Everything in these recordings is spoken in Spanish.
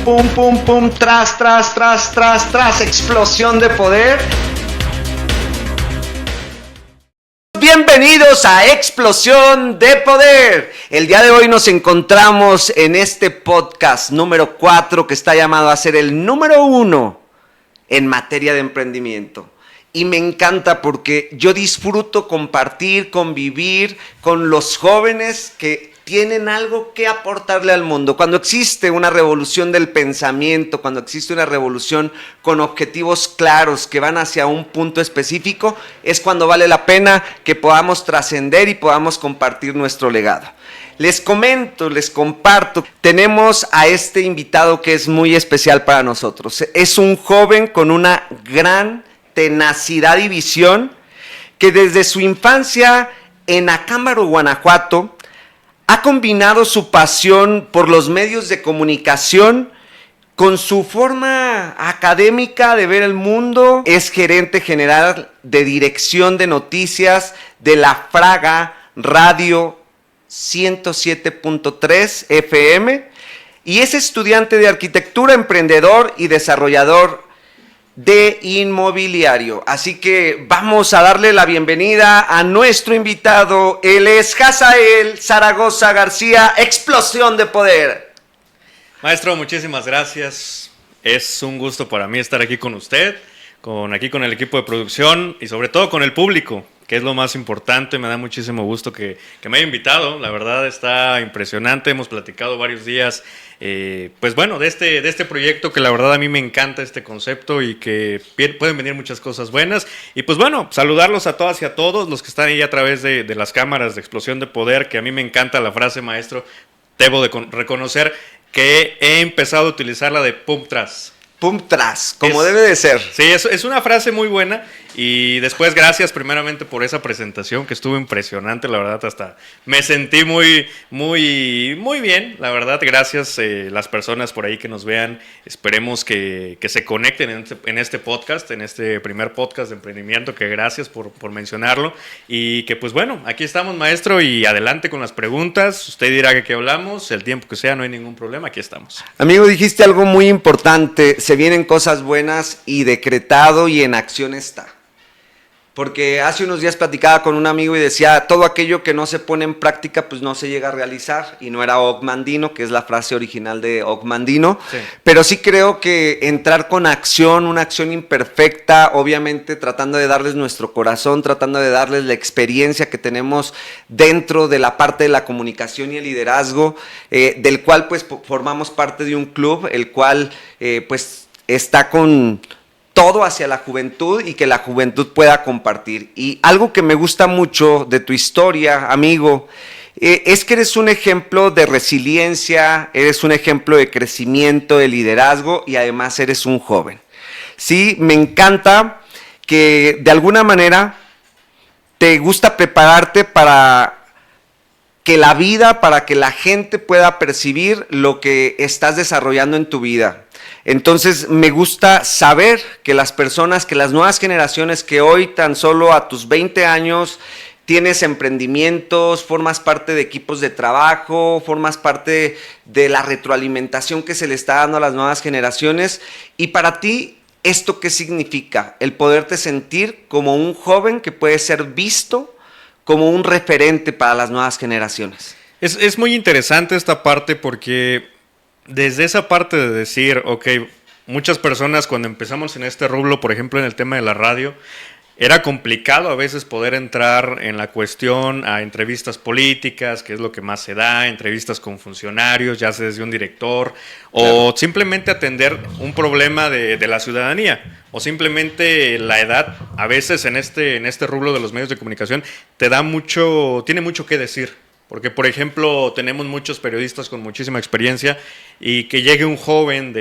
pum, pum, pum, tras, tras, tras, tras, tras, explosión de poder. Bienvenidos a Explosión de Poder. El día de hoy nos encontramos en este podcast número 4 que está llamado a ser el número 1 en materia de emprendimiento. Y me encanta porque yo disfruto compartir, convivir con los jóvenes que tienen algo que aportarle al mundo. Cuando existe una revolución del pensamiento, cuando existe una revolución con objetivos claros que van hacia un punto específico, es cuando vale la pena que podamos trascender y podamos compartir nuestro legado. Les comento, les comparto, tenemos a este invitado que es muy especial para nosotros. Es un joven con una gran tenacidad y visión que desde su infancia en Acámbaro, Guanajuato, ha combinado su pasión por los medios de comunicación con su forma académica de ver el mundo. Es gerente general de dirección de noticias de la Fraga Radio 107.3 FM y es estudiante de arquitectura, emprendedor y desarrollador de inmobiliario. Así que vamos a darle la bienvenida a nuestro invitado. Él es Hazael Zaragoza García, Explosión de Poder. Maestro, muchísimas gracias. Es un gusto para mí estar aquí con usted, con el equipo de producción y sobre todo con el público, que es lo más importante. Me da muchísimo gusto que me haya invitado. La verdad está impresionante. Hemos platicado varios días pues bueno, de este proyecto que la verdad a mí me encanta este concepto y que pueden venir muchas cosas buenas. Y pues bueno, saludarlos a todas y a todos los que están ahí a través de las cámaras de Explosión de Poder, que a mí me encanta la frase, maestro. Debo de reconocer que he empezado a utilizar la de pum tras. Pum tras, como debe de ser. Sí, es una frase muy buena. Y después, gracias primeramente por esa presentación que estuvo impresionante, la verdad, hasta me sentí muy bien, la verdad. Gracias las personas por ahí que nos vean. Esperemos que se conecten en este podcast, en este primer podcast de emprendimiento, que gracias por mencionarlo. Y que pues bueno, aquí estamos, maestro, y adelante con las preguntas. Usted dirá que qué hablamos, el tiempo que sea, no hay ningún problema, aquí estamos. Amigo, dijiste algo muy importante, se vienen cosas buenas y decretado y en acción está. Porque hace unos días platicaba con un amigo y decía, todo aquello que no se pone en práctica, pues no se llega a realizar. Y no era Ogmandino, que es la frase original de Ogmandino. Sí. Pero sí creo que entrar con acción, una acción imperfecta, obviamente tratando de darles nuestro corazón, tratando de darles la experiencia que tenemos dentro de la parte de la comunicación y el liderazgo, del cual pues formamos parte de un club, el cual pues está con todo hacia la juventud y que la juventud pueda compartir. Y algo que me gusta mucho de tu historia, amigo, es que eres un ejemplo de resiliencia, eres un ejemplo de crecimiento, de liderazgo y además eres un joven. Sí, me encanta que de alguna manera te gusta prepararte para que la vida, para que la gente pueda percibir lo que estás desarrollando en tu vida. Entonces me gusta saber que las personas, que las nuevas generaciones que hoy tan solo a tus 20 años tienes emprendimientos, formas parte de equipos de trabajo, formas parte de la retroalimentación que se le está dando a las nuevas generaciones. Y para ti, ¿esto qué significa? El poderte sentir como un joven que puede ser visto como un referente para las nuevas generaciones. Es muy interesante esta parte porque desde esa parte de decir, ok, muchas personas cuando empezamos en este rubro, por ejemplo en el tema de la radio, era complicado a veces poder entrar en la cuestión a entrevistas políticas, que es lo que más se da, entrevistas con funcionarios, ya sea desde un director, o simplemente atender un problema de la ciudadanía, o simplemente la edad, a veces en este rubro de los medios de comunicación, tiene mucho que decir. Porque, por ejemplo, tenemos muchos periodistas con muchísima experiencia y que llegue un joven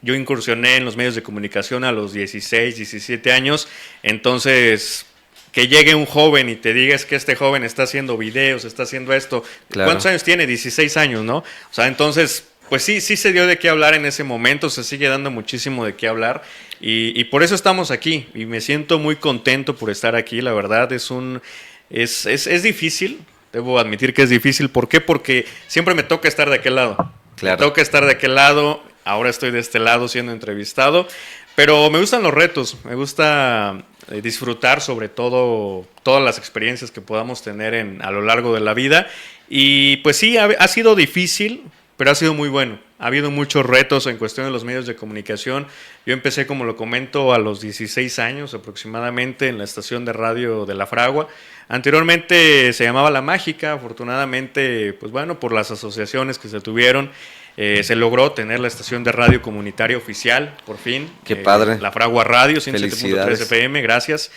yo incursioné en los medios de comunicación a los 16, 17 años, entonces que llegue un joven y te digas que este joven está haciendo videos, está haciendo esto. Claro. ¿Cuántos años tiene? 16 años, ¿no? O sea, entonces, pues sí se dio de qué hablar en ese momento, se sigue dando muchísimo de qué hablar y por eso estamos aquí y me siento muy contento por estar aquí, la verdad es difícil. Debo admitir que es difícil. ¿Por qué? Porque siempre me toca estar de aquel lado. Claro. Me toca estar de aquel lado ahora estoy de este lado siendo entrevistado, pero me gustan los retos, me gusta disfrutar sobre todo todas las experiencias que podamos tener a lo largo de la vida. Y pues sí, ha sido difícil, pero ha sido muy bueno. Ha habido muchos retos en cuestión de los medios de comunicación. Yo empecé, como lo comento, a los 16 años aproximadamente en la estación de radio de La Fragua. Anteriormente se llamaba La Mágica. Afortunadamente, pues bueno, por las asociaciones que se tuvieron, se logró tener la estación de radio comunitaria oficial, por fin. Qué padre. La Fragua Radio, 107.3 FM, gracias.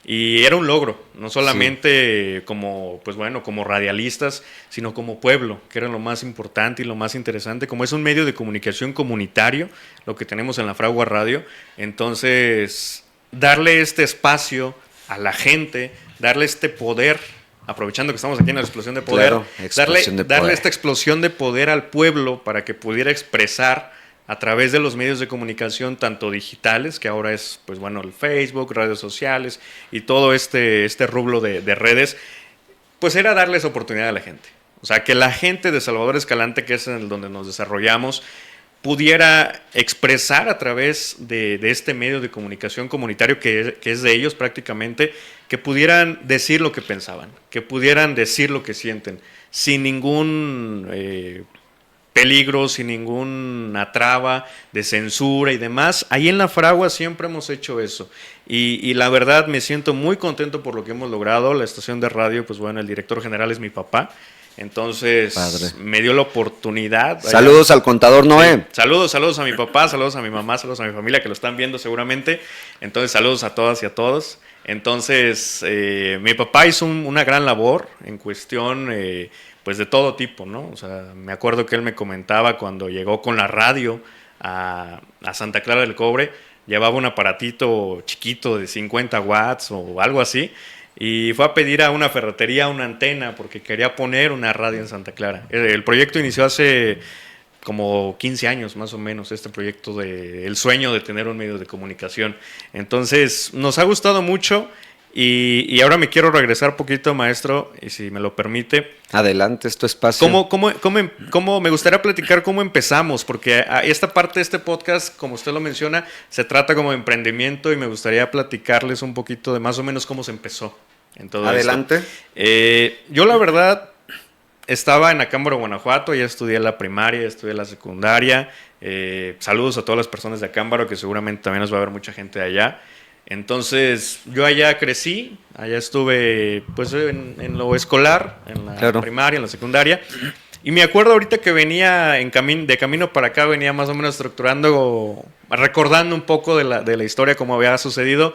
Y era un logro, no solamente como, pues bueno, como radialistas, sino como pueblo, que era lo más importante y lo más interesante. Como es un medio de comunicación comunitario, lo que tenemos en la Fragua Radio, entonces darle este espacio a la gente, darle este poder, aprovechando que estamos aquí en la explosión de poder, claro, darle esta explosión de poder al pueblo para que pudiera expresar a través de los medios de comunicación, tanto digitales, que ahora es, pues bueno, el Facebook, redes sociales y todo este rublo de redes, pues era darles oportunidad a la gente. O sea, que la gente de Salvador Escalante, que es en el donde nos desarrollamos, pudiera expresar a través de este medio de comunicación comunitario que es de ellos prácticamente, que pudieran decir lo que pensaban, que pudieran decir lo que sienten, sin ningún peligro, sin ninguna traba de censura y demás. Ahí en La Fragua siempre hemos hecho eso. Y la verdad me siento muy contento por lo que hemos logrado. La estación de radio, pues bueno, el director general es mi papá. Entonces Padre. me dio la oportunidad. Saludos al contador Noé. Sí, saludos a mi papá, saludos a mi mamá, saludos a mi familia que lo están viendo seguramente. Entonces saludos a todas y a todos. Entonces mi papá hizo una gran labor en cuestión pues de todo tipo, ¿no? O sea, me acuerdo que él me comentaba cuando llegó con la radio a Santa Clara del Cobre, llevaba un aparatito chiquito de 50 watts o algo así, y fue a pedir a una ferretería una antena porque quería poner una radio en Santa Clara. El proyecto inició hace como 15 años más o menos, este proyecto el sueño de tener un medio de comunicación. Entonces, nos ha gustado mucho. Y ahora me quiero regresar un poquito, maestro, y si me lo permite. Adelante, es tu espacio. ¿Cómo me gustaría platicar cómo empezamos? Porque esta parte de este podcast, como usted lo menciona, se trata como de emprendimiento y me gustaría platicarles un poquito de más o menos cómo se empezó en todo Adelante. esto. Yo la verdad estaba en Acámbaro, Guanajuato, ya estudié la primaria, ya estudié la secundaria. Saludos a todas las personas de Acámbaro, que seguramente también nos va a ver mucha gente de allá. Entonces, yo allá crecí, allá estuve pues en lo escolar, en la primaria, en la secundaria. Y me acuerdo ahorita que venía de camino para acá, venía más o menos recordando un poco de la historia, cómo había sucedido.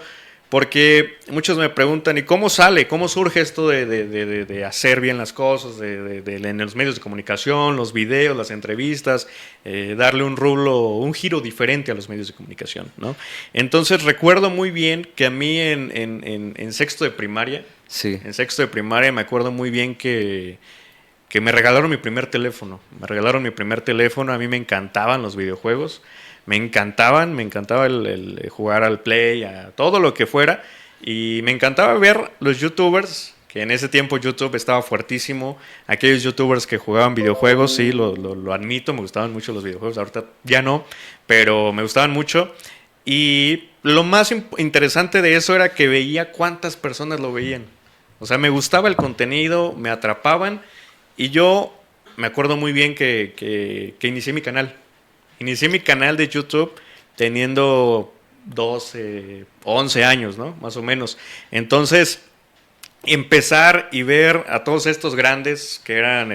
Porque muchos me preguntan, ¿y cómo sale? ¿Cómo surge esto de hacer bien las cosas, en los medios de comunicación, los videos, las entrevistas, darle un giro diferente a los medios de comunicación, ¿no? Entonces recuerdo muy bien que a mí en sexto de primaria, me acuerdo muy bien que me regalaron mi primer teléfono. A mí me encantaban los videojuegos. Me encantaba el jugar al Play, a todo lo que fuera. Y me encantaba ver los youtubers, que en ese tiempo YouTube estaba fuertísimo. Aquellos youtubers que jugaban videojuegos, sí, lo admito, me gustaban mucho los videojuegos. Ahorita ya no, pero me gustaban mucho. Y lo más interesante de eso era que veía cuántas personas lo veían. O sea, me gustaba el contenido, me atrapaban. Y yo me acuerdo muy bien que inicié mi canal. Inicié mi canal de YouTube teniendo 12, 11 años, ¿no? Más o menos. Entonces, empezar y ver a todos estos grandes que eran,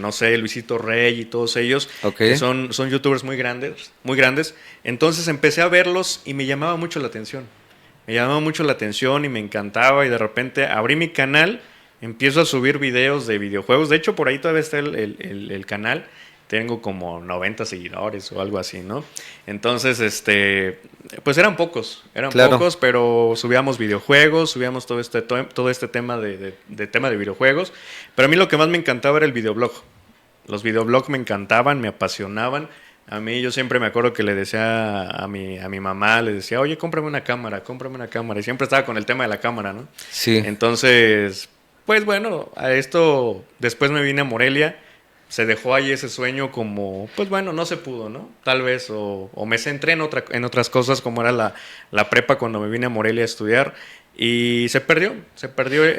no sé, Luisito Rey y todos ellos, que son youtubers muy grandes. Entonces empecé a verlos y me llamaba mucho la atención. Y me encantaba, y de repente abrí mi canal, empiezo a subir videos de videojuegos. De hecho, por ahí todavía está el canal. Tengo como 90 seguidores o algo así, ¿no? Entonces, pues eran pocos, pero subíamos videojuegos, subíamos todo este tema de videojuegos. Pero a mí lo que más me encantaba era el videoblog. Los videoblogs me encantaban, me apasionaban. A mí, yo siempre me acuerdo que le decía a mi mamá, le decía, oye, cómprame una cámara. Y siempre estaba con el tema de la cámara, ¿no? Sí. Entonces, pues bueno, a esto después me vine a Morelia. se dejó ahí ese sueño como, pues bueno, no se pudo, ¿no? Tal vez, o me centré en otras cosas como era la prepa cuando me vine a Morelia a estudiar y se perdió ese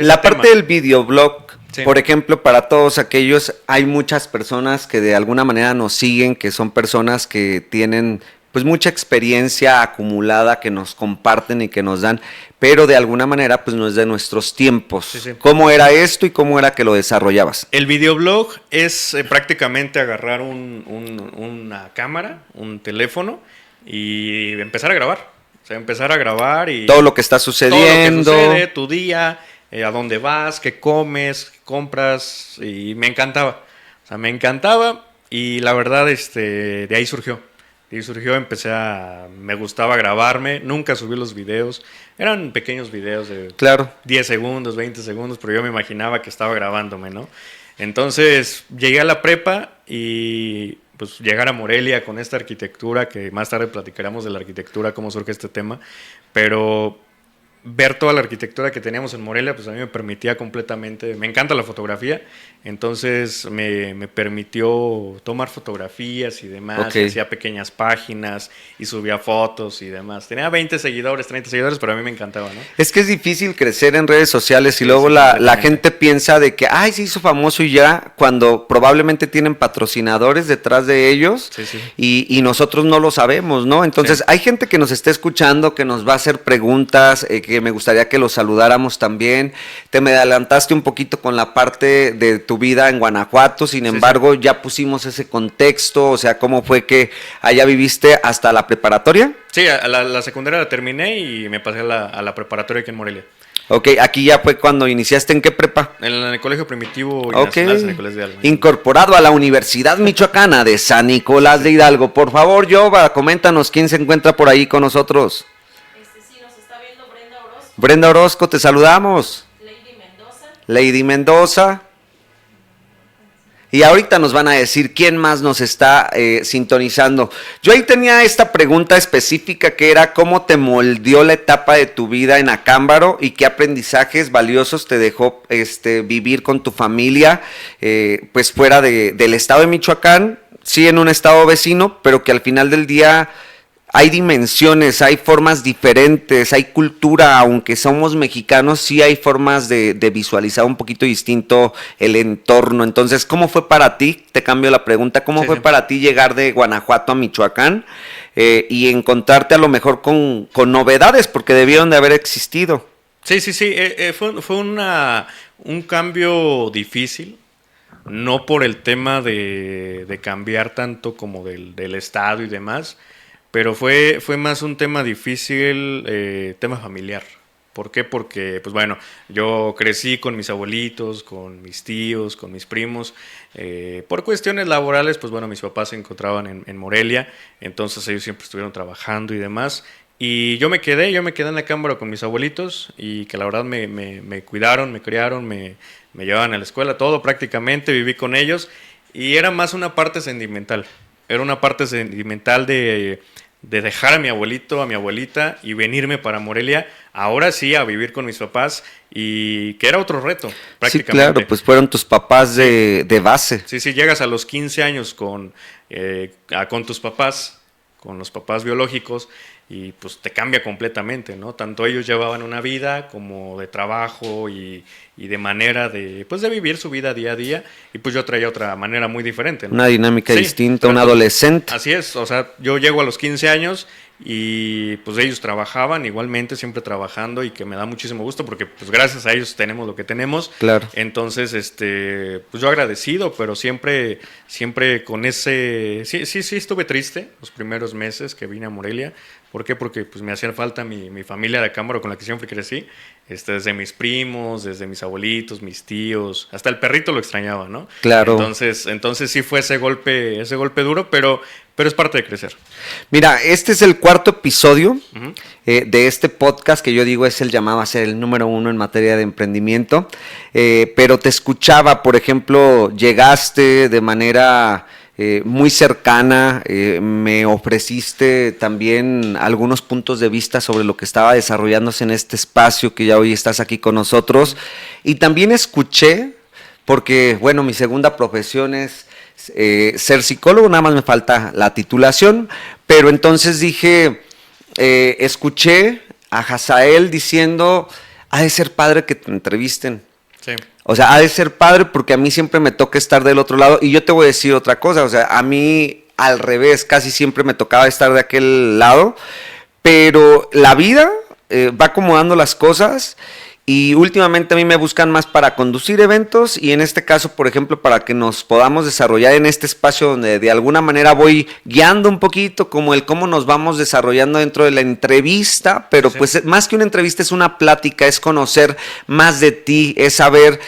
La tema. parte del videoblog, Sí. por ejemplo, para todos aquellos, hay muchas personas que de alguna manera nos siguen, que son personas que tienen pues mucha experiencia acumulada, que nos comparten y que nos dan, pero de alguna manera pues no es de nuestros tiempos. Sí, sí. ¿Cómo era esto y cómo era que lo desarrollabas? El videoblog es prácticamente agarrar una cámara, un teléfono y empezar a grabar. O sea, empezar a grabar y... Todo lo que está sucediendo. Todo lo que sucede, tu día, a dónde vas, qué comes, qué compras, y me encantaba. O sea, me encantaba y la verdad, de ahí surgió. De ahí surgió, me gustaba grabarme, nunca subí los videos. Eran pequeños videos de Claro. 10 segundos, 20 segundos, pero yo me imaginaba que estaba grabándome, ¿no? Entonces, llegué a la prepa y pues llegar a Morelia con esta arquitectura, que más tarde platicaremos de la arquitectura, cómo surge este tema, pero ver toda la arquitectura que teníamos en Morelia, pues a mí me permitía completamente, me encanta la fotografía, entonces me permitió tomar fotografías y demás, Ok. y hacía pequeñas páginas y subía fotos y demás. Tenía 20 seguidores, 30 seguidores, pero a mí me encantaba, ¿no? Es que es difícil crecer en redes sociales y Sí, luego sí, la completamente. gente piensa de que, ay, se hizo famoso y ya, cuando probablemente tienen patrocinadores detrás de ellos Sí, sí. y nosotros no lo sabemos, ¿no? Entonces, Sí. hay gente que nos está escuchando, que nos va a hacer preguntas, que me gustaría que los saludáramos también. Te me adelantaste un poquito con la parte de tu vida en Guanajuato, sin Sí, embargo, ya pusimos ese contexto, o sea, ¿cómo fue que allá viviste hasta la preparatoria? Sí, la secundaria la terminé y me pasé a la preparatoria aquí en Morelia. Ok, aquí ya fue cuando iniciaste. ¿En qué prepa? En el Colegio Primitivo y Ok. Nacional San Nicolás de Hidalgo. Incorporado a la Universidad Michoacana de San Nicolás de Hidalgo. Por favor, Jova, coméntanos quién se encuentra por ahí con nosotros. Sí, nos está viendo Brenda Orozco, Brenda Orozco, te saludamos. Lady Mendoza. Lady Mendoza. Y ahorita nos van a decir quién más nos está sintonizando. Yo ahí tenía esta pregunta específica que era cómo te moldeó la etapa de tu vida en Acámbaro y qué aprendizajes valiosos te dejó vivir con tu familia, pues fuera del estado de Michoacán, sí en un estado vecino, pero que al final del día hay dimensiones, hay formas diferentes, hay cultura, aunque somos mexicanos, sí hay formas de visualizar un poquito distinto el entorno. Entonces, ¿cómo fue para ti? Te cambio la pregunta, ¿cómo Sí, fue sí. para ti llegar de Guanajuato a Michoacán y encontrarte a lo mejor con novedades, porque debieron de haber existido? Sí. Fue un cambio difícil, no por el tema de cambiar tanto como del estado y demás, pero fue más un tema difícil, tema familiar. ¿Por qué? Porque, pues bueno, yo crecí con mis abuelitos, con mis tíos, con mis primos. Por cuestiones laborales, pues bueno, mis papás se encontraban en Morelia, entonces ellos siempre estuvieron trabajando y demás. Y yo me quedé en la cámara con mis abuelitos y que la verdad me cuidaron, me criaron, me llevaban a la escuela, todo prácticamente, viví con ellos. Y era más una parte sentimental. Era una parte sentimental de dejar a mi abuelito, a mi abuelita y venirme para Morelia, ahora sí a vivir con mis papás y que era otro reto, Sí, prácticamente. claro, pues fueron tus papás de base. Sí, llegas a los 15 años con tus papás, con los papás biológicos y pues te cambia completamente, ¿no? Tanto ellos llevaban una vida como de trabajo y de manera de vivir su vida día a día y pues yo traía otra manera muy diferente, ¿no? Una dinámica Sí, distinta, pero un entonces, adolescente. Así es, o sea, yo llego a los 15 años y pues ellos trabajaban igualmente, siempre trabajando y que me da muchísimo gusto porque pues gracias a ellos tenemos lo que tenemos. Claro. Entonces, pues yo agradecido, pero siempre con ese... Sí estuve triste los primeros meses que vine a Morelia. ¿Por qué? Porque pues me hacía falta mi familia de Acámbaro con la que siempre crecí. Desde mis primos, desde mis abuelitos, mis tíos, hasta el perrito lo extrañaba, ¿no? Claro. Entonces sí fue ese golpe duro, pero es parte de crecer. Mira, este es el cuarto episodio de este podcast que yo digo es el llamado a ser el número 1 en materia de emprendimiento, pero te escuchaba, por ejemplo, llegaste de manera muy cercana, me ofreciste también algunos puntos de vista sobre lo que estaba desarrollándose en este espacio que ya hoy estás aquí con nosotros y también escuché, porque bueno, mi segunda profesión es ser psicólogo, nada más me falta la titulación, pero entonces dije, escuché a Hazael diciendo, ha de ser padre que te entrevisten. Sí. O sea, ha de ser padre porque a mí siempre me toca estar del otro lado. Y yo te voy a decir otra cosa, o sea, a mí al revés, casi siempre me tocaba estar de aquel lado. Pero la vida va acomodando las cosas y últimamente a mí me buscan más para conducir eventos y en este caso, por ejemplo, para que nos podamos desarrollar en este espacio donde de alguna manera voy guiando un poquito como el cómo nos vamos desarrollando dentro de la entrevista, pero Sí. pues más que una entrevista es una plática, es conocer más de ti, es saber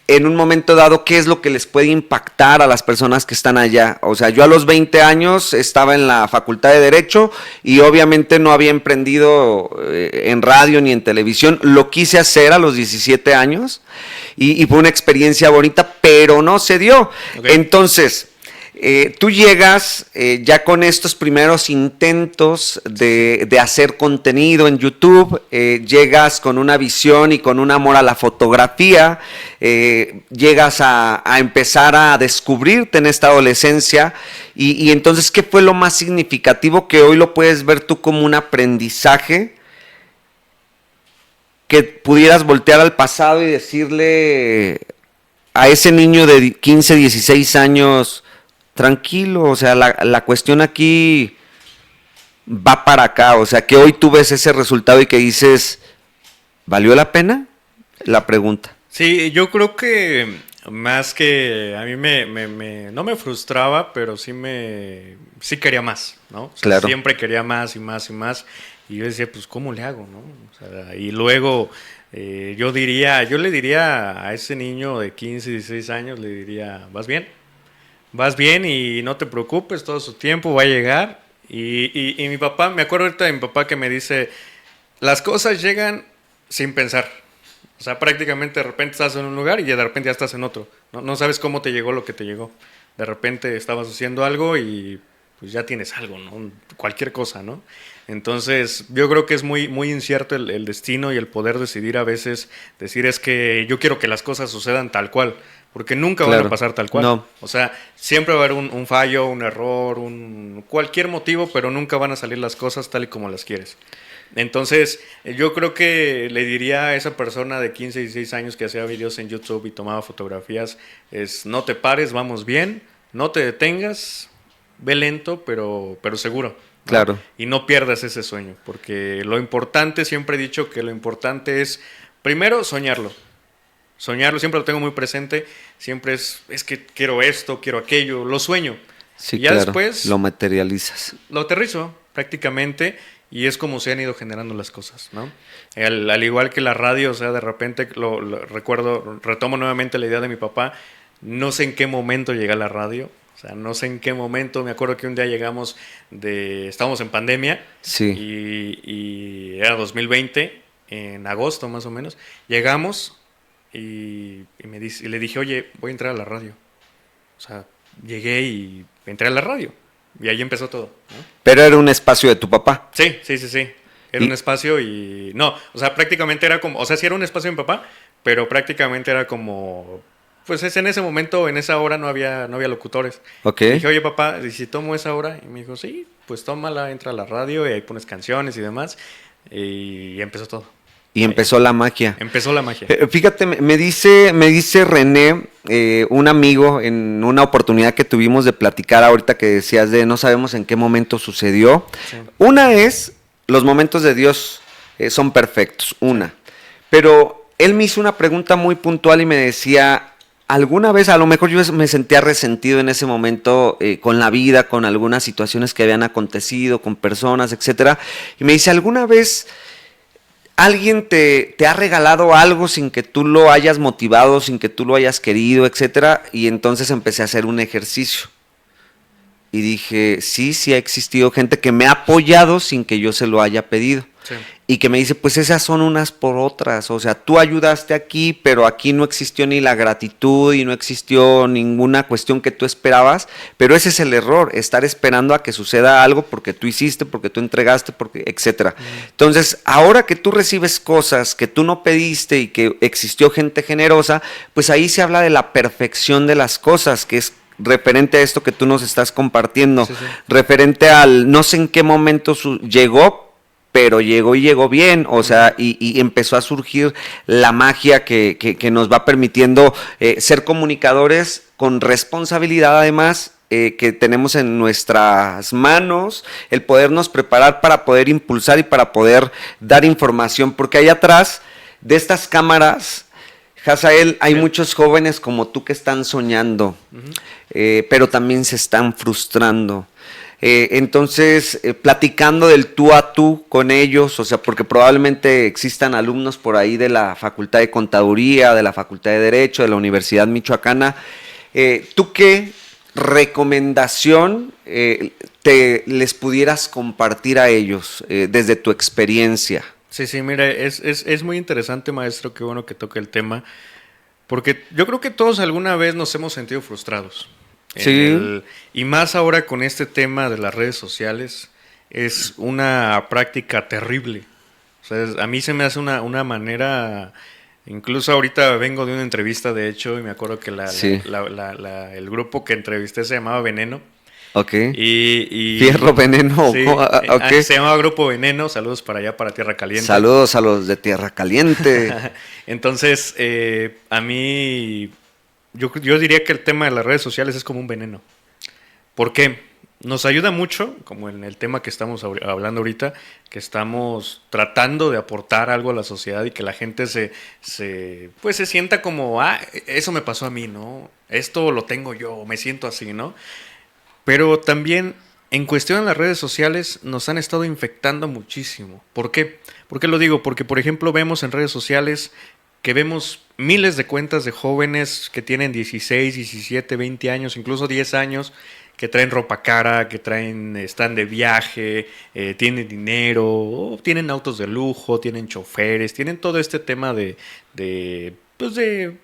en un momento dado qué es lo que les puede impactar a las personas que están allá. O sea, yo a los 20 años estaba en la Facultad de Derecho y obviamente no había emprendido en radio ni en televisión. Lo quise hacer a los 17 años y fue una experiencia bonita, pero no se dio. Okay. Entonces, tú llegas ya con estos primeros intentos de hacer contenido en YouTube, llegas con una visión y con un amor a la fotografía, llegas a empezar a descubrirte en esta adolescencia y entonces, ¿qué fue lo más significativo que hoy lo puedes ver tú como un aprendizaje? Que pudieras voltear al pasado y decirle a ese niño de 15, 16 años, tranquilo, o sea, la cuestión aquí va para acá, o sea, que hoy tú ves ese resultado y que dices, ¿valió la pena? La pregunta. Sí, yo creo que más que a mí no me frustraba, pero sí quería más, ¿no? O sea, Claro. siempre quería más y más y más. Y yo decía, pues, ¿cómo le hago, no? O sea, y luego yo le diría a ese niño de 15, 16 años, le diría, vas bien y no te preocupes, todo su tiempo va a llegar. Y mi papá, me acuerdo ahorita de mi papá que me dice, las cosas llegan sin pensar. O sea, prácticamente de repente estás en un lugar y de repente ya estás en otro. No sabes cómo te llegó lo que te llegó. De repente estabas haciendo algo y pues ya tienes algo, ¿no? Cualquier cosa, ¿no? Entonces, yo creo que es muy, muy incierto el destino y el poder decidir a veces, decir es que yo quiero que las cosas sucedan tal cual, porque nunca van a pasar tal cual. No. O sea, siempre va a haber un fallo, un error, cualquier motivo, pero nunca van a salir las cosas tal y como las quieres. Entonces, yo creo que le diría a esa persona de 15, 16 años que hacía videos en YouTube y tomaba fotografías, no te pares, vamos bien, no te detengas, ve lento, pero seguro, ¿no? Claro. Y no pierdas ese sueño, porque lo importante, siempre he dicho que lo importante es, primero, soñarlo, siempre lo tengo muy presente, siempre es que quiero esto, quiero aquello, lo sueño. Sí, y ya claro. después Lo materializas. lo aterrizo prácticamente y es como se han ido generando las cosas, ¿no? Al igual que la radio, o sea, de repente recuerdo, retomo nuevamente la idea de mi papá, no sé en qué momento llegué a la radio, o sea, no sé en qué momento, me acuerdo que un día estábamos en pandemia, Sí. y era 2020, en agosto más o menos, llegamos y le dije, oye, voy a entrar a la radio. O sea, llegué y entré a la radio. Y ahí empezó todo, ¿no? Pero era un espacio de tu papá. Sí. Era ¿Y? un espacio y... No, o sea, prácticamente era como... O sea, sí era un espacio de mi papá, pero prácticamente era como... Pues en ese momento, en esa hora no había locutores. Ok. Y dije, oye, papá, ¿y si tomo esa hora? Y me dijo, sí, pues tómala, entra a la radio y ahí pones canciones y demás. Y empezó todo. Y empezó la magia. Empezó la magia. Fíjate, me dice René, un amigo, en una oportunidad que tuvimos de platicar ahorita que decías de no sabemos en qué momento sucedió. Sí. Una es, los momentos de Dios son perfectos, una. Pero él me hizo una pregunta muy puntual y me decía, alguna vez, a lo mejor yo me sentía resentido en ese momento con la vida, con algunas situaciones que habían acontecido, con personas, etcétera. Y me dice, ¿alguna vez alguien te ha regalado algo sin que tú lo hayas motivado, sin que tú lo hayas querido, etcétera? Y entonces empecé a hacer un ejercicio. Y dije, sí ha existido gente que me ha apoyado sin que yo se lo haya pedido. Sí. Y que me dice, pues esas son unas por otras. O sea, tú ayudaste aquí, pero aquí no existió ni la gratitud y no existió ninguna cuestión que tú esperabas. Pero ese es el error, estar esperando a que suceda algo porque tú hiciste, porque tú entregaste, porque etcétera. Entonces, ahora que tú recibes cosas que tú no pediste y que existió gente generosa, pues ahí se habla de la perfección de las cosas, que es referente a esto que tú nos estás compartiendo, Sí, sí. referente al no sé en qué momento llegó, pero llegó y llegó bien, o sea, y empezó a surgir la magia que nos va permitiendo ser comunicadores con responsabilidad además. Que tenemos en nuestras manos, el podernos preparar para poder impulsar y para poder dar información, porque ahí atrás de estas cámaras, Hazael, hay muchos jóvenes como tú que están soñando, pero también se están frustrando. Entonces, platicando del tú a tú con ellos, o sea, porque probablemente existan alumnos por ahí de la Facultad de Contaduría, de la Facultad de Derecho, de la Universidad Michoacana, ¿tú qué recomendación les pudieras compartir a ellos desde tu experiencia? Sí, sí, mira, es muy interesante, maestro, qué bueno que toque el tema, porque yo creo que todos alguna vez nos hemos sentido frustrados. Sí. Y más ahora con este tema de las redes sociales, es una práctica terrible. O sea, a mí se me hace una manera, incluso ahorita vengo de una entrevista, de hecho, y me acuerdo que Sí. el grupo que entrevisté se llamaba Veneno. Ok. Y Fierro, Veneno. sí, Ok. se llamaba Grupo Veneno. Saludos para allá, para Tierra Caliente. Saludos a los de Tierra Caliente. Entonces, a mí, yo diría que el tema de las redes sociales es como un veneno. ¿Por qué? Nos ayuda mucho, como en el tema que estamos hablando ahorita, que estamos tratando de aportar algo a la sociedad y que la gente pues se sienta como, eso me pasó a mí, ¿no? Esto lo tengo yo, me siento así, ¿no? Pero también, en cuestión de las redes sociales, nos han estado infectando muchísimo. ¿Por qué? ¿Por qué lo digo? Porque, por ejemplo, vemos en redes sociales que vemos miles de cuentas de jóvenes que tienen 16, 17, 20 años, incluso 10 años, que traen ropa cara, que están de viaje, tienen dinero, o tienen autos de lujo, tienen choferes, tienen todo este tema pues de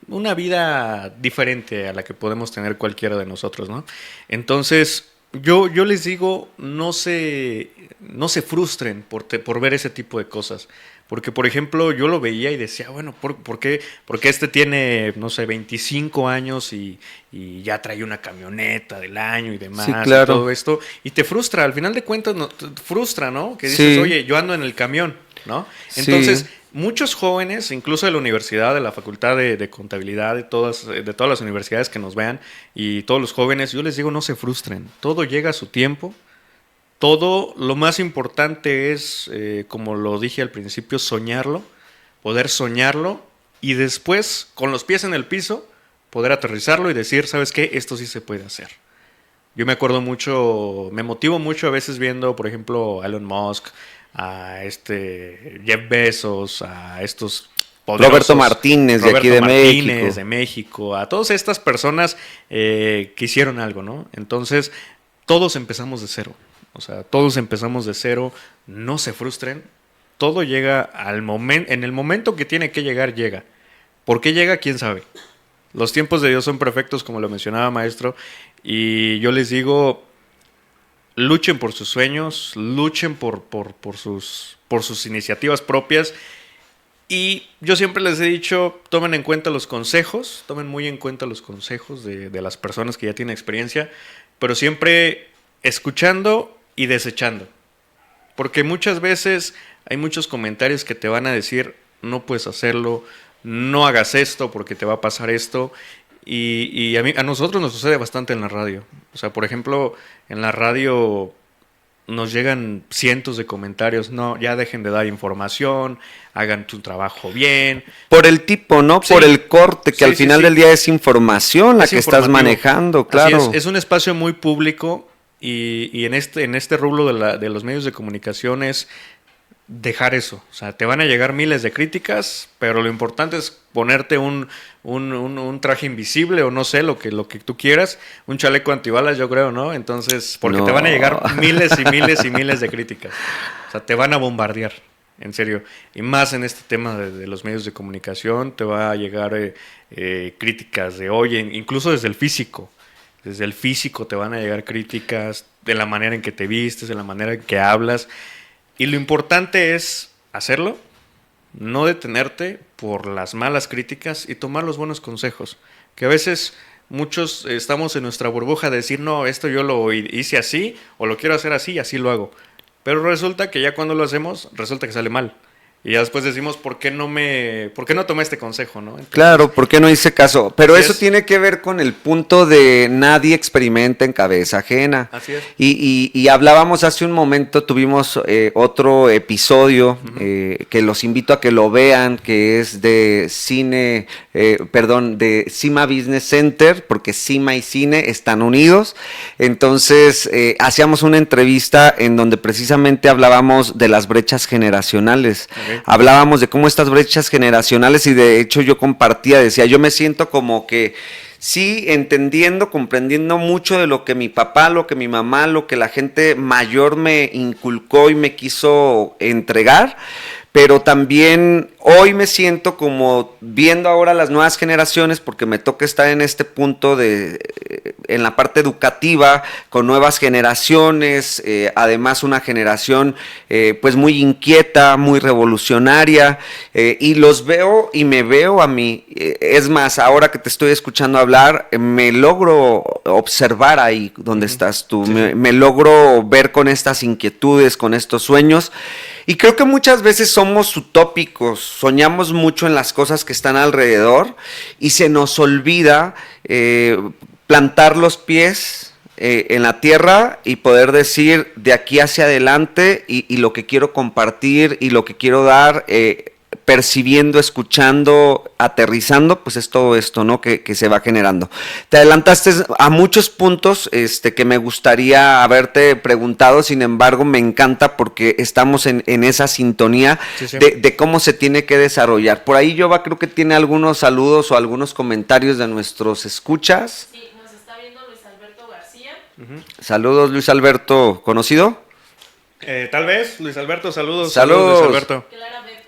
una vida diferente a la que podemos tener cualquiera de nosotros, ¿no? Entonces, yo les digo, no se frustren por ver ese tipo de cosas. Porque, por ejemplo, yo lo veía y decía, bueno, ¿por qué este tiene, no sé, 25 años y ya trae una camioneta del año y demás, Sí, claro. y todo esto? Y te frustra, al final de cuentas, te frustra, ¿no? Que dices, Sí. oye, yo ando en el camión, ¿no? Sí. Entonces, muchos jóvenes, incluso de la universidad, de la facultad de contabilidad, de todas las universidades que nos vean, y todos los jóvenes, yo les digo, no se frustren. Todo llega a su tiempo. Todo, lo más importante es, como lo dije al principio, soñarlo, poder soñarlo y después, con los pies en el piso, poder aterrizarlo y decir, ¿sabes qué? Esto sí se puede hacer. Yo me acuerdo mucho, me motivo mucho a veces viendo, por ejemplo, a Elon Musk, a Jeff Bezos, a estos poderosos, Roberto Martínez, de aquí de México. de México, a todas estas personas que hicieron algo, ¿no? Entonces, todos empezamos de cero. O sea, todos empezamos de cero, no se frustren, todo llega en el momento que tiene que llegar, llega. ¿Por qué llega? ¿Quién sabe? Los tiempos de Dios son perfectos, como lo mencionaba, maestro, y yo les digo, luchen por sus sueños, luchen por sus iniciativas propias, y yo siempre les he dicho, tomen en cuenta los consejos, tomen muy en cuenta los consejos de las personas que ya tienen experiencia, pero siempre escuchando y desechando. Porque muchas veces hay muchos comentarios que te van a decir, no puedes hacerlo, no hagas esto porque te va a pasar esto. Y a nosotros nos sucede bastante en la radio. O sea, por ejemplo, en la radio nos llegan cientos de comentarios, no, ya dejen de dar información, hagan tu trabajo bien. Por el tipo, ¿no? Sí. Por el corte, que Sí, al sí, final sí. del día es información la Es que estás informativo. manejando, claro. Así es un espacio muy público y en este rubro de los medios de comunicación es dejar eso. O sea, te van a llegar miles de críticas, pero lo importante es ponerte un traje invisible o no sé, lo que tú quieras, un chaleco antibalas, yo creo, ¿no? Entonces, porque No. te van a llegar miles y miles y miles de críticas. O sea, te van a bombardear. En serio, y más en este tema de los medios de comunicación, te va a llegar críticas de, oye, incluso desde el físico. Desde el físico te van a llegar críticas de la manera en que te vistes, de la manera en que hablas. Y lo importante es hacerlo, no detenerte por las malas críticas y tomar los buenos consejos. Que a veces muchos estamos en nuestra burbuja de decir, no, esto yo lo hice así, o lo quiero hacer así y así lo hago. Pero resulta que ya cuando lo hacemos, resulta que sale mal. Y ya después decimos, ¿por qué no tomé este consejo, no? Entonces, Claro, ¿por qué no hice caso? Pero Así eso es. tiene que ver con el punto de nadie experimenta en cabeza ajena. Así es. Y hablábamos hace un momento, tuvimos otro episodio que los invito a que lo vean, que es de de Cima Business Center, porque Cima y Cine están unidos. Entonces, hacíamos una entrevista en donde precisamente hablábamos de las brechas generacionales. Ok. Hablábamos de cómo estas brechas generacionales, y de hecho yo compartía, decía, yo me siento como que sí, entendiendo, comprendiendo mucho de lo que mi papá, lo que mi mamá, lo que la gente mayor me inculcó y me quiso entregar, pero también hoy me siento como viendo ahora las nuevas generaciones, porque me toca estar en este punto en la parte educativa, con nuevas generaciones, además una generación pues muy inquieta, muy revolucionaria, y los veo y me veo a mí. Es más, ahora que te estoy escuchando hablar, me logro observar ahí donde estás tú, Sí, sí. me logro ver con estas inquietudes, con estos sueños. Y creo que muchas veces somos utópicos, soñamos mucho en las cosas que están alrededor y se nos olvida plantar los pies en la tierra y poder decir de aquí hacia adelante y lo que quiero compartir y lo que quiero dar, percibiendo, escuchando, aterrizando, pues es todo esto, ¿no? Que se va generando. Te adelantaste a muchos puntos que me gustaría haberte preguntado, sin embargo, me encanta porque estamos en esa sintonía Sí, sí. de cómo se tiene que desarrollar. Por ahí Jova creo que tiene algunos saludos o algunos comentarios de nuestros escuchas. Sí, nos está viendo Luis Alberto García. Saludos, Luis Alberto, ¿conocido? Tal vez, Luis Alberto, saludos. Saludos. Luis Alberto. Clara BP.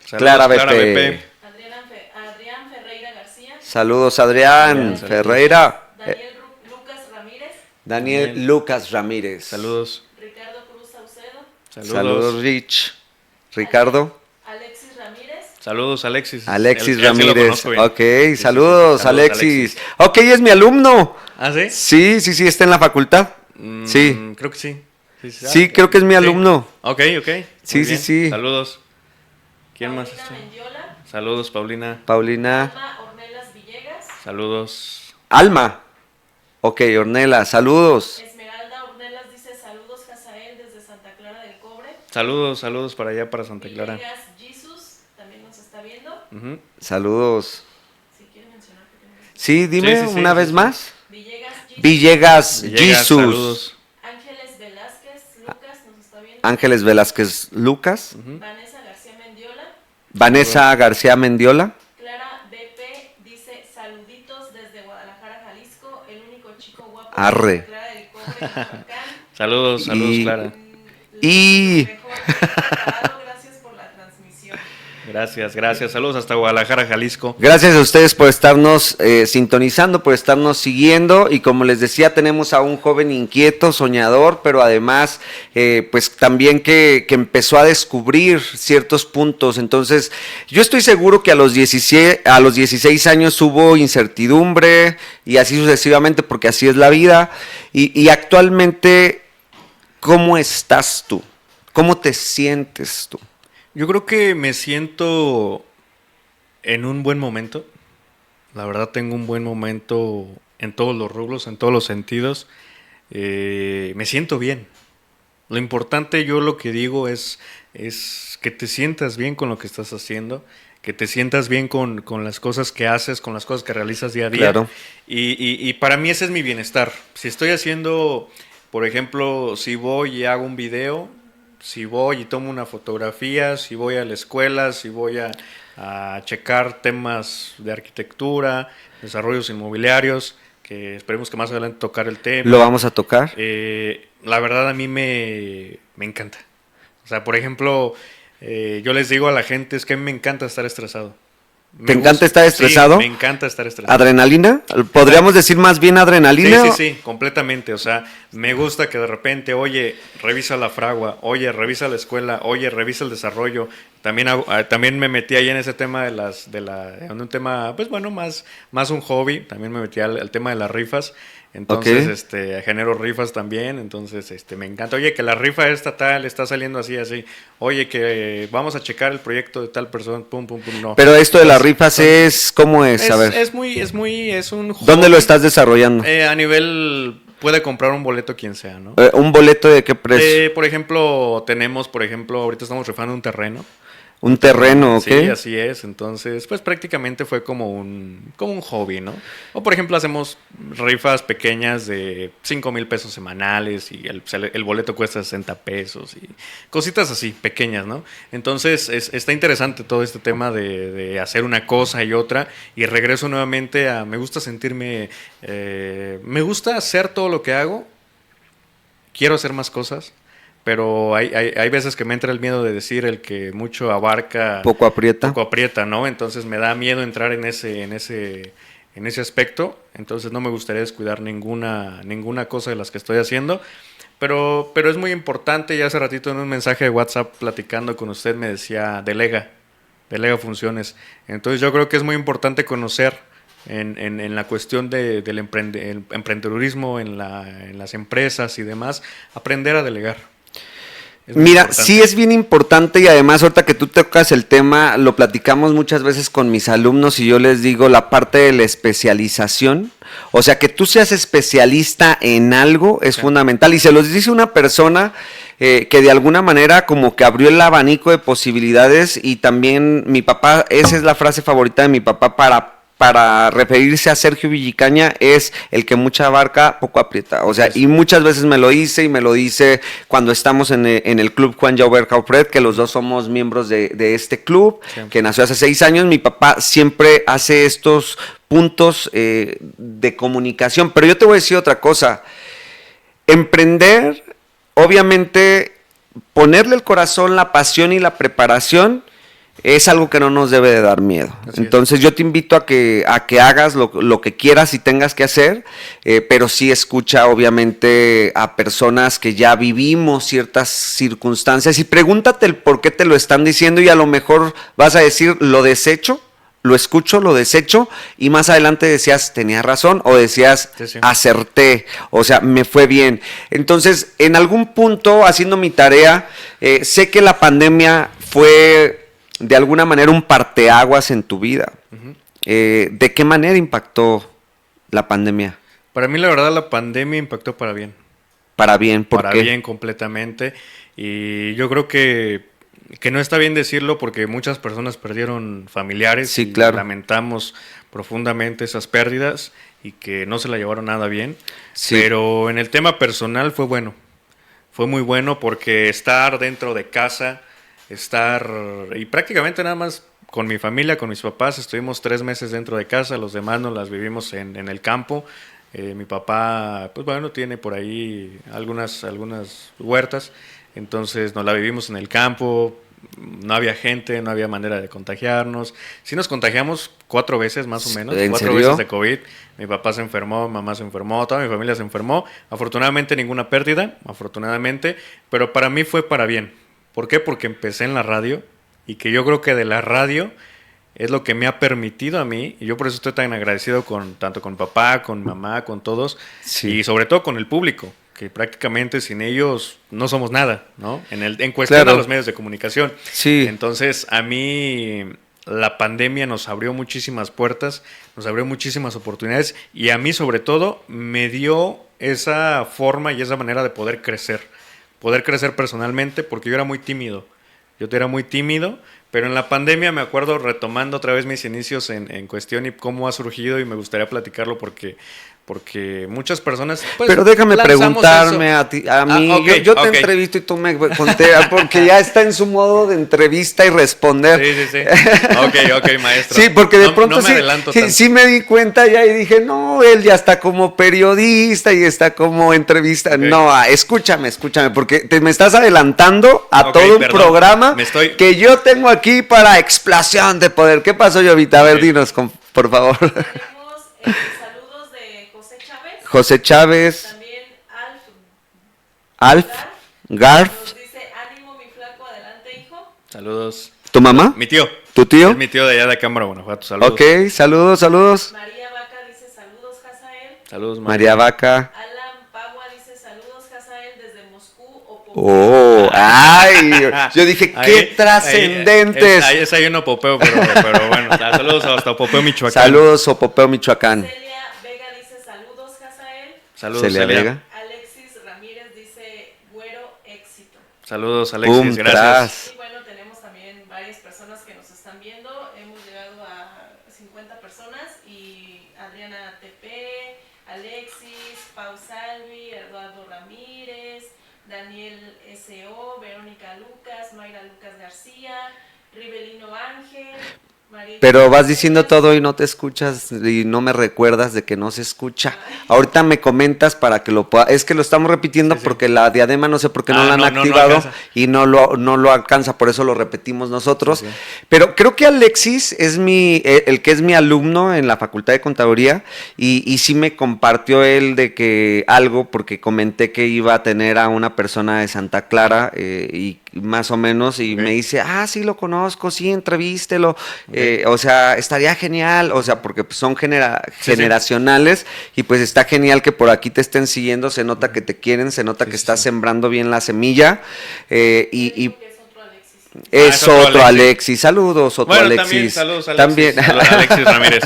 Saludos, Clara BP. Adrián Ferreira García. Saludos, Adrián Saludos. Ferreira. Daniel Lucas Ramírez. Daniel Lucas Ramírez. Saludos. Ricardo Cruz Saucedo. Saludos, Rich. Ricardo. Alexis Ramírez. Saludos, Alexis. Alexis Él sí lo Ramírez. conozco bien. Ok, Sí, sí, sí. saludos, Alexis. Alexis. Ok, es mi alumno. ¿Ah, sí? Sí, está en la facultad. Sí. Creo que sí. Sí, creo que es mi alumno. Ok. Sí, Muy sí, bien. sí. Saludos. ¿Quién más Paulina está? Mendiola. Saludos, Paulina. Paulina. Alma Ornelas Villegas. Saludos. Alma. Ok, Ornela, saludos. Esmeralda Ornelas dice saludos Jazael desde Santa Clara del Cobre. Saludos para allá, para Santa Clara. Villegas Jesus también nos está viendo. Ujú. Saludos. Si quiere mencionar. Sí, dime Sí, sí, sí, una sí, vez sí. más. Villegas Jesus. Villegas, Villegas, Jesus. saludos. Ángeles Velázquez Lucas nos está viendo. Ángeles Velázquez Lucas. Vanessa García Mendiola. Vanessa García Mendiola. Clara BP dice saluditos desde Guadalajara, Jalisco. El único chico guapo Arre. de Clara del Cobre y Michoacán. Saludos, Y- Clara. Y- Mejor preparado, gracias por la transmisión. Gracias. Saludos hasta Guadalajara, Jalisco. Gracias a ustedes por estarnos sintonizando, por estarnos siguiendo, y como les decía, tenemos a un joven inquieto, soñador, pero además pues también que empezó a descubrir ciertos puntos. Entonces yo estoy seguro que a los 16 años hubo incertidumbre y así sucesivamente, porque así es la vida, y actualmente, ¿cómo estás tú? ¿Cómo te sientes tú? Yo creo que me siento en un buen momento. La verdad tengo un buen momento en todos los rubros, en todos los sentidos. Me siento bien. Lo importante, yo lo que digo es que te sientas bien con lo que estás haciendo, que te sientas bien con las cosas que haces, con las cosas que realizas día a día. Claro. Y para mí ese es mi bienestar. Si estoy haciendo, por ejemplo, si voy y hago un video, si voy y tomo una fotografía, si voy a la escuela, si voy a checar temas de arquitectura, desarrollos inmobiliarios, que esperemos que más adelante tocar el tema. ¿Lo vamos a tocar? La verdad a mí me encanta. O sea, por ejemplo, yo les digo a la gente, es que a mí me encanta estar estresado. ¿Te encanta estar estresado? Sí, me encanta estar estresado. ¿Adrenalina? ¿Podríamos decir más bien adrenalina? Sí, completamente. O sea, me gusta que de repente, oye, revisa la fragua, oye, revisa la escuela, oye, revisa el desarrollo. También me metí ahí en ese tema en un tema, pues bueno, más un hobby. También me metí al tema de las rifas. Entonces, genero rifas también, entonces, me encanta. Oye, que la rifa estatal está saliendo así. Oye, que vamos a checar el proyecto de tal persona, pum, no. Pero esto de las rifas ¿cómo es? A ver. Es un hobby. ¿Dónde lo estás desarrollando? A nivel, puede comprar un boleto quien sea, ¿no? ¿Un boleto de qué precio? Por ejemplo, ahorita estamos rifando un terreno. Un terreno, ¿ok? Sí, así es. Entonces, pues prácticamente fue como un hobby, ¿no? O por ejemplo, hacemos rifas pequeñas de 5,000 pesos semanales y el boleto cuesta 60 pesos y cositas así, pequeñas, ¿no? Entonces, está interesante todo este tema de hacer una cosa y otra, y regreso nuevamente me gusta sentirme, me gusta hacer todo lo que hago, quiero hacer más cosas. Pero hay veces que me entra el miedo de decir el que mucho abarca, poco aprieta, ¿no? Entonces me da miedo entrar en ese aspecto. Entonces no me gustaría descuidar ninguna cosa de las que estoy haciendo. Pero es muy importante. Ya hace ratito en un mensaje de WhatsApp platicando con usted me decía, delega funciones. Entonces yo creo que es muy importante conocer en la cuestión del emprendedurismo, en las empresas y demás, aprender a delegar. Mira, importante. Sí es bien importante, y además ahorita que tú tocas el tema, lo platicamos muchas veces con mis alumnos y yo les digo la parte de la especialización. O sea, que tú seas especialista en algo es fundamental, y se los dice una persona que de alguna manera como que abrió el abanico de posibilidades. Y también mi papá, esa es la frase favorita de mi papá para referirse a Sergio Villicaña, es el que mucha abarca, poco aprieta. O sea, y muchas veces me lo dice cuando estamos en el club Juan Jauber Jaufred, que los dos somos miembros de este club, que nació hace 6 años. Mi papá siempre hace estos puntos de comunicación. Pero yo te voy a decir otra cosa. Emprender, obviamente, ponerle el corazón, la pasión y la preparación es algo que no nos debe de dar miedo. Entonces yo te invito a que hagas lo que quieras y tengas que hacer, pero sí escucha obviamente a personas que ya vivimos ciertas circunstancias, y pregúntate el por qué te lo están diciendo, y a lo mejor vas a decir, lo desecho, lo escucho, lo desecho, y más adelante decías, tenía razón, o decías, acerté, o sea, me fue bien. Entonces, en algún punto, haciendo mi tarea, sé que la pandemia fue de alguna manera un parteaguas en tu vida. Uh-huh. ¿De qué manera impactó la pandemia? Para mí, la verdad, la pandemia impactó para bien. Para bien, ¿por qué? Para bien, completamente. Y yo creo que no está bien decirlo, porque muchas personas perdieron familiares. Sí, claro. Lamentamos profundamente esas pérdidas y que no se la llevaron nada bien. Sí. Pero en el tema personal fue bueno. Fue muy bueno, porque estar dentro de casa, y prácticamente nada más con mi familia, con mis papás, estuvimos 3 meses dentro de casa, los demás nos las vivimos en el campo. Mi papá, pues bueno, tiene por ahí algunas huertas, entonces nos la vivimos en el campo, no había gente, no había manera de contagiarnos. Sí nos contagiamos 4 veces más o menos, ¿En 4 serio? veces de COVID. Mi papá se enfermó, mi mamá se enfermó, toda mi familia se enfermó. Afortunadamente ninguna pérdida, pero para mí fue para bien. ¿Por qué? Porque empecé en la radio, y que yo creo que de la radio es lo que me ha permitido a mí, y yo por eso estoy tan agradecido tanto con papá, con mamá, con todos, y sobre todo con el público, que prácticamente sin ellos no somos nada, ¿no? En cuestión de los medios de comunicación. Sí. Entonces, a mí la pandemia nos abrió muchísimas puertas, nos abrió muchísimas oportunidades, y a mí sobre todo me dio esa forma y esa manera de poder crecer personalmente, porque yo era muy tímido. Pero en la pandemia me acuerdo, retomando otra vez mis inicios en cuestión y cómo ha surgido, y me gustaría platicarlo porque Porque muchas personas... pues, Pero déjame lanzamos preguntarme eso. a ti, a mí. Ok, yo te ok. entrevisto y tú me conté, porque ya está en su modo de entrevista y responder. Sí. Ok, maestro. Sí, porque de No- pronto no me sí, adelanto sí, tanto. sí me di cuenta ya y dije, no, él ya está como periodista y está como entrevista. Ok. No, escúchame, porque me estás adelantando a Ok, todo un perdón, programa me estoy- que yo tengo aquí para explosión de poder. ¿Qué pasó, Jovita? A ver, Ok. dinos, por favor. Tenemos saludos de José Chávez. José Chávez, También Alf, Garf, nos dice, ánimo mi flaco, adelante hijo. Saludos. ¿tu mamá? Mi tío. ¿Tu tío? Es mi tío de allá de Cámara, Guanajuato. Saludos. Ok, saludos. María Vaca dice, saludos Hazael. Saludos, María Vaca. Alan Pagua dice, saludos Hazael desde Moscú o Popó. Oh, ay, yo dije, Ahí- qué trascendentes. Ahí es ahí uno popeo, pero bueno. Saludos hasta Popeo, Michoacán. Saludos, Sopopeo, Michoacán. Celia Vega dice, saludos Hazael. Saludos, Celia Vega. Alexis Ramírez dice, güero éxito. Saludos, Alexis. Pum, Gracias. tras. Y bueno, tenemos también varias personas que nos están viendo. Hemos llegado a 50 personas y Adriana TP, Alexis, Pau Salvi, Eduardo Ramírez, Daniel S.O., Verónica Lucas, Mayra Lucas García, Rivelino Ángel, María. Pero vas diciendo todo y no te escuchas y no me recuerdas de que no se escucha. Ahorita me comentas para que lo pueda. Es que lo estamos repitiendo Sí. porque la diadema no sé por qué no la han No activado alcanza. y no lo alcanza, por eso lo repetimos nosotros. Sí. Pero creo que Alexis es el que es mi alumno en la Facultad de Contaduría y sí me compartió él de que algo, porque comenté que iba a tener a una persona de Santa Clara y más o menos, y Ok. me dice, sí lo conozco, sí, entrevístelo. O sea, estaría genial, o sea, porque pues, son Sí. generacionales y pues está genial que por aquí te estén siguiendo, se nota que te quieren, se nota que estás sembrando bien la semilla y Que es otro Alexis. es otro otro Alexis. Alexis. Saludos, otro Bueno, Alexis. también saludos, Alexis. También. Alexis Ramírez.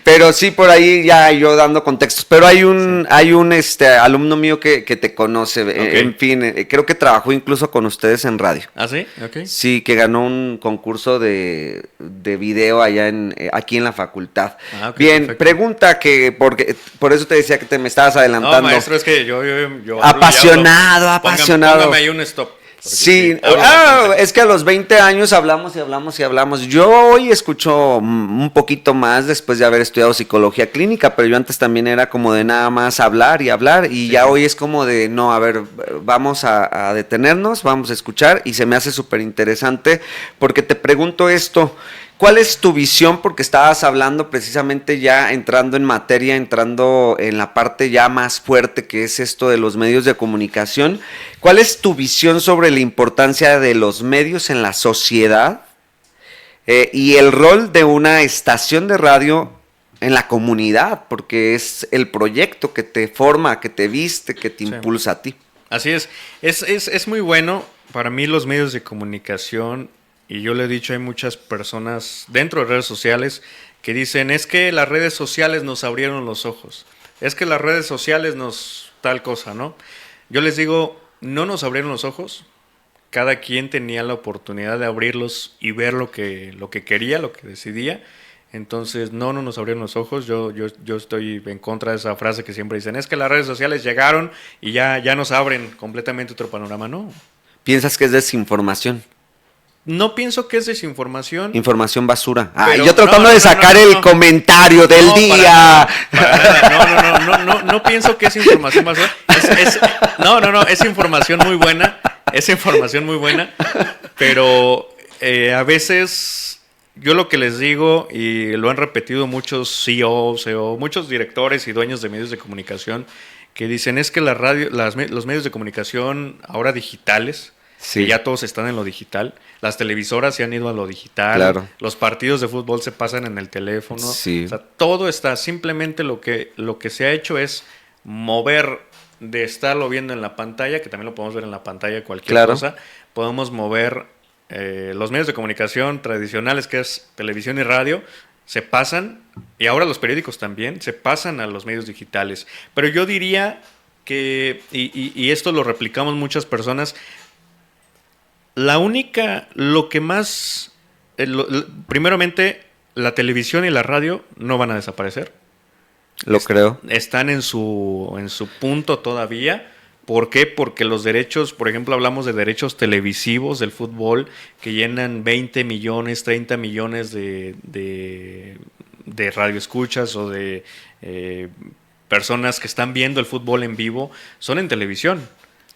Pero sí, por ahí ya yo dando contextos. Pero hay un alumno mío que te conoce. En fin, creo que trabajó incluso con ustedes en radio. ¿Ah, sí? Ok. Sí, que ganó un concurso de video allá aquí en la facultad. Ah, ok, Bien, perfecto. pregunta porque por eso te decía que me estabas No, adelantando. maestro, es que yo hablo y Apasionado, hablo. apasionado. Póngame ahí un stop. porque Sí, hablo bastante. es que a los 20 años hablamos y hablamos y hablamos. Yo hoy escucho un poquito más después de haber estudiado psicología clínica, pero yo antes también era como de nada más hablar y ya hoy es como de, no, a ver, vamos a detenernos, vamos a escuchar y se me hace súper interesante porque te pregunto esto. ¿Cuál es tu visión? Porque estabas hablando precisamente ya entrando en materia, entrando en la parte ya más fuerte que es esto de los medios de comunicación. ¿Cuál es tu visión sobre la importancia de los medios en la sociedad y el rol de una estación de radio en la comunidad? Porque es el proyecto que te forma, que te viste, que te impulsa a ti. Así es. Es muy bueno para mí los medios de comunicación. Y yo le he dicho, hay muchas personas dentro de redes sociales que dicen, es que las redes sociales nos abrieron los ojos. Es que las redes sociales nos tal cosa, ¿no? Yo les digo, no nos abrieron los ojos. Cada quien tenía la oportunidad de abrirlos y ver lo que quería, lo que decidía. Entonces, no nos abrieron los ojos. Yo estoy en contra de esa frase que siempre dicen, es que las redes sociales llegaron y ya nos abren completamente otro panorama. No. ¿Piensas que es desinformación? No pienso que es desinformación. Información basura. Pero- Yo tratando de sacar el comentario del No, día. para nada. No pienso que es información basura. Es información muy buena. Es información muy buena. Pero a veces yo lo que les digo, y lo han repetido muchos CEOs, muchos directores y dueños de medios de comunicación, que dicen es que los medios de comunicación ahora digitales, Sí. que ya todos están en lo digital. Las televisoras se han ido a lo digital. Claro. Los partidos de fútbol se pasan en el teléfono. Sí. O sea, todo está. Simplemente lo que se ha hecho es mover de estarlo viendo en la pantalla, que también lo podemos ver en la pantalla, cualquier Claro. cosa. Podemos mover los medios de comunicación tradicionales, que es televisión y radio, se pasan, y ahora los periódicos también, se pasan a los medios digitales. Pero yo diría que, y esto lo replicamos muchas personas, lo que más, primeramente, la televisión y la radio no van a desaparecer. Lo creo. Están en su punto todavía. ¿Por qué? Porque los derechos, por ejemplo, hablamos de derechos televisivos del fútbol que llenan 20 millones, 30 millones de radioescuchas o de personas que están viendo el fútbol en vivo, son en televisión.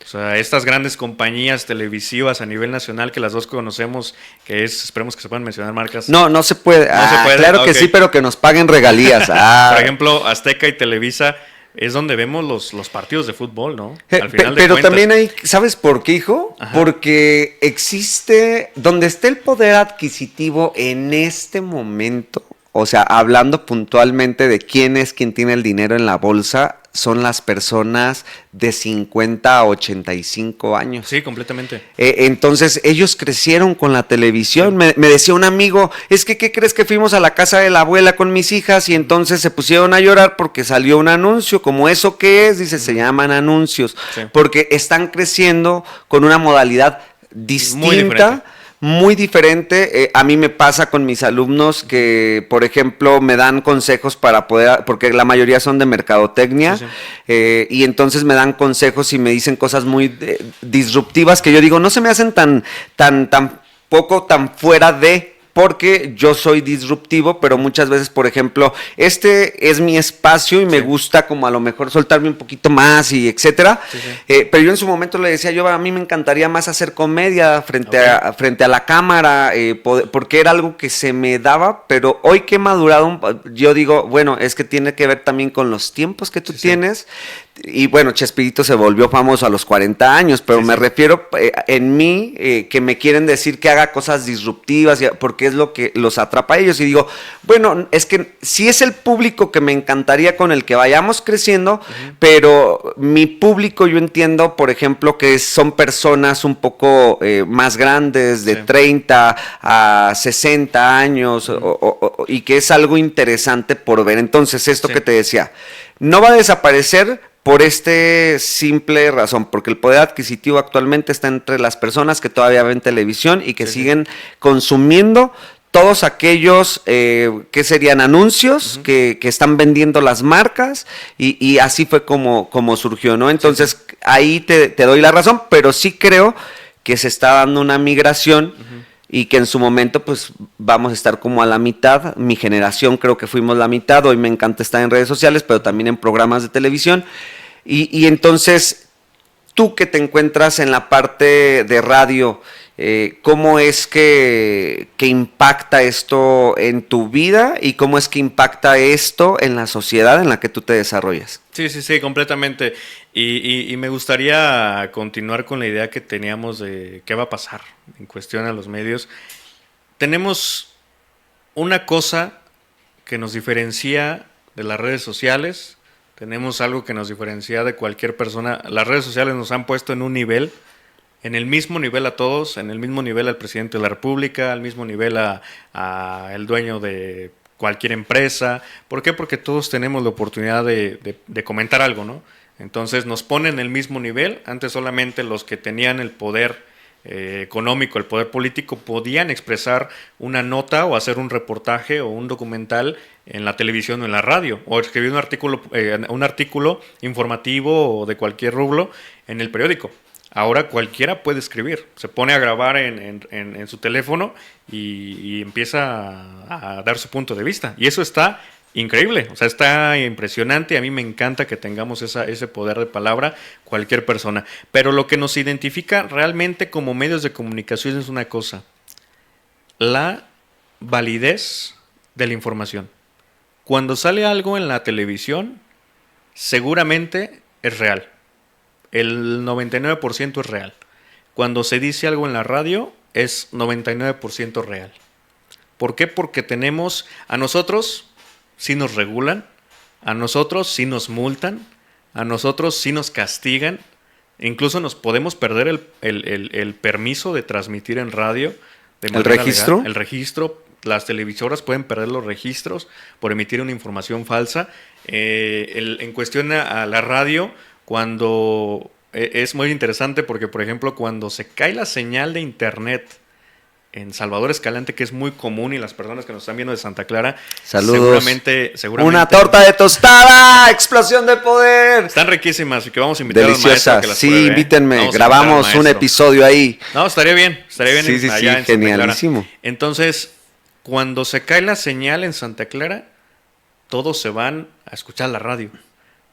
O sea, estas grandes compañías televisivas a nivel nacional que las dos conocemos, que es, esperemos que se puedan mencionar marcas. No se puede. No se puede. Claro que Ok. sí, pero que nos paguen regalías. Por ejemplo, Azteca y Televisa es donde vemos los partidos de fútbol, ¿no? Al final de Pero cuentas. también hay, ¿sabes por qué, hijo? Ajá. Porque existe, donde esté el poder adquisitivo en este momento, o sea, hablando puntualmente de quién es quien tiene el dinero en la bolsa, son las personas de 50 a 85 años. Sí, completamente. Entonces ellos crecieron con la televisión. Me decía un amigo, es que ¿qué crees que fuimos a la casa de la abuela con mis hijas y entonces se pusieron a llorar porque salió un anuncio? Como eso que es, dice, se llaman anuncios, Sí. porque están creciendo con una modalidad distinta. diferente. Muy diferente. A mí me pasa con mis alumnos que, por ejemplo, me dan consejos para poder, porque la mayoría son de mercadotecnia, Sí, y entonces me dan consejos y me dicen cosas muy disruptivas que yo digo, no se me hacen tan poco, tan fuera de, porque yo soy disruptivo, pero muchas veces, por ejemplo, este es mi espacio y me gusta como a lo mejor soltarme un poquito más y etcétera. Sí, sí. Pero yo en su momento le decía, yo a mí me encantaría más hacer comedia frente, Ok. frente a la cámara, porque era algo que se me daba, pero hoy que he madurado, yo digo, bueno, es que tiene que ver también con los tiempos que tú tienes. Y bueno, Chespirito se volvió famoso a los 40 años, pero me refiero en mí, que me quieren decir que haga cosas disruptivas, porque es lo que los atrapa a ellos. Y digo, bueno, es que sí es el público que me encantaría con el que vayamos creciendo, pero mi público yo entiendo, por ejemplo, que son personas un poco más grandes, de 30 a 60 años, y que es algo interesante por ver. Entonces, esto que te decía, no va a desaparecer por este simple razón, porque el poder adquisitivo actualmente está entre las personas que todavía ven televisión y que siguen consumiendo todos aquellos que serían anuncios que están vendiendo las marcas, y así fue como surgió, ¿no? Entonces ahí te doy la razón, pero sí creo que se está dando una migración y que en su momento pues vamos a estar como a la mitad. Mi generación creo que fuimos la mitad. Hoy me encanta estar en redes sociales, pero también en programas de televisión. Y entonces, tú que te encuentras en la parte de radio, ¿cómo es que impacta esto en tu vida y cómo es que impacta esto en la sociedad en la que tú te desarrollas? Sí, completamente. Y me gustaría continuar con la idea que teníamos de qué va a pasar en cuestión a los medios. Tenemos una cosa que nos diferencia de las redes sociales, tenemos algo que nos diferencia de cualquier persona. Las redes sociales nos han puesto en un nivel, en el mismo nivel a todos, en el mismo nivel al presidente de la República, al mismo nivel a el dueño de cualquier empresa. ¿Por qué? Porque todos tenemos la oportunidad de comentar algo, ¿no? Entonces nos ponen en el mismo nivel. Antes solamente los que tenían el poder económico, el poder político, podían expresar una nota o hacer un reportaje o un documental en la televisión o en la radio, o escribir un artículo informativo o de cualquier rublo en el periódico. Ahora cualquiera puede escribir, se pone a grabar en su teléfono y empieza a dar su punto de vista. Y eso está increíble, o sea, está impresionante. A mí me encanta que tengamos ese poder de palabra, cualquier persona. Pero lo que nos identifica realmente como medios de comunicación es una cosa: la validez de la información. Cuando sale algo en la televisión, seguramente es real. El 99% es real. Cuando se dice algo en la radio, es 99% real. ¿Por qué? Porque tenemos, a nosotros sí nos regulan, a nosotros sí nos multan, a nosotros sí nos castigan, incluso nos podemos perder el permiso de transmitir en radio. ¿El registro? Legal. El registro. Las televisoras pueden perder los registros por emitir una información falsa. En cuestión a la radio, cuando es muy interesante porque, por ejemplo, cuando se cae la señal de internet en Salvador Escalante, que es muy común, y las personas que nos están viendo de Santa Clara, Saludos. seguramente Una torta de tostada, explosión de poder. están riquísimas y que vamos a invitar al maestro Deliciosas. a que las Sí, pruebe, ¿eh? invítenme. Vamos a Grabamos invitar al un maestro. episodio ahí. No, estaría bien Sí, allá sí, en Santa genialísimo. Clara. Entonces, cuando se cae la señal en Santa Clara, todos se van a escuchar la radio.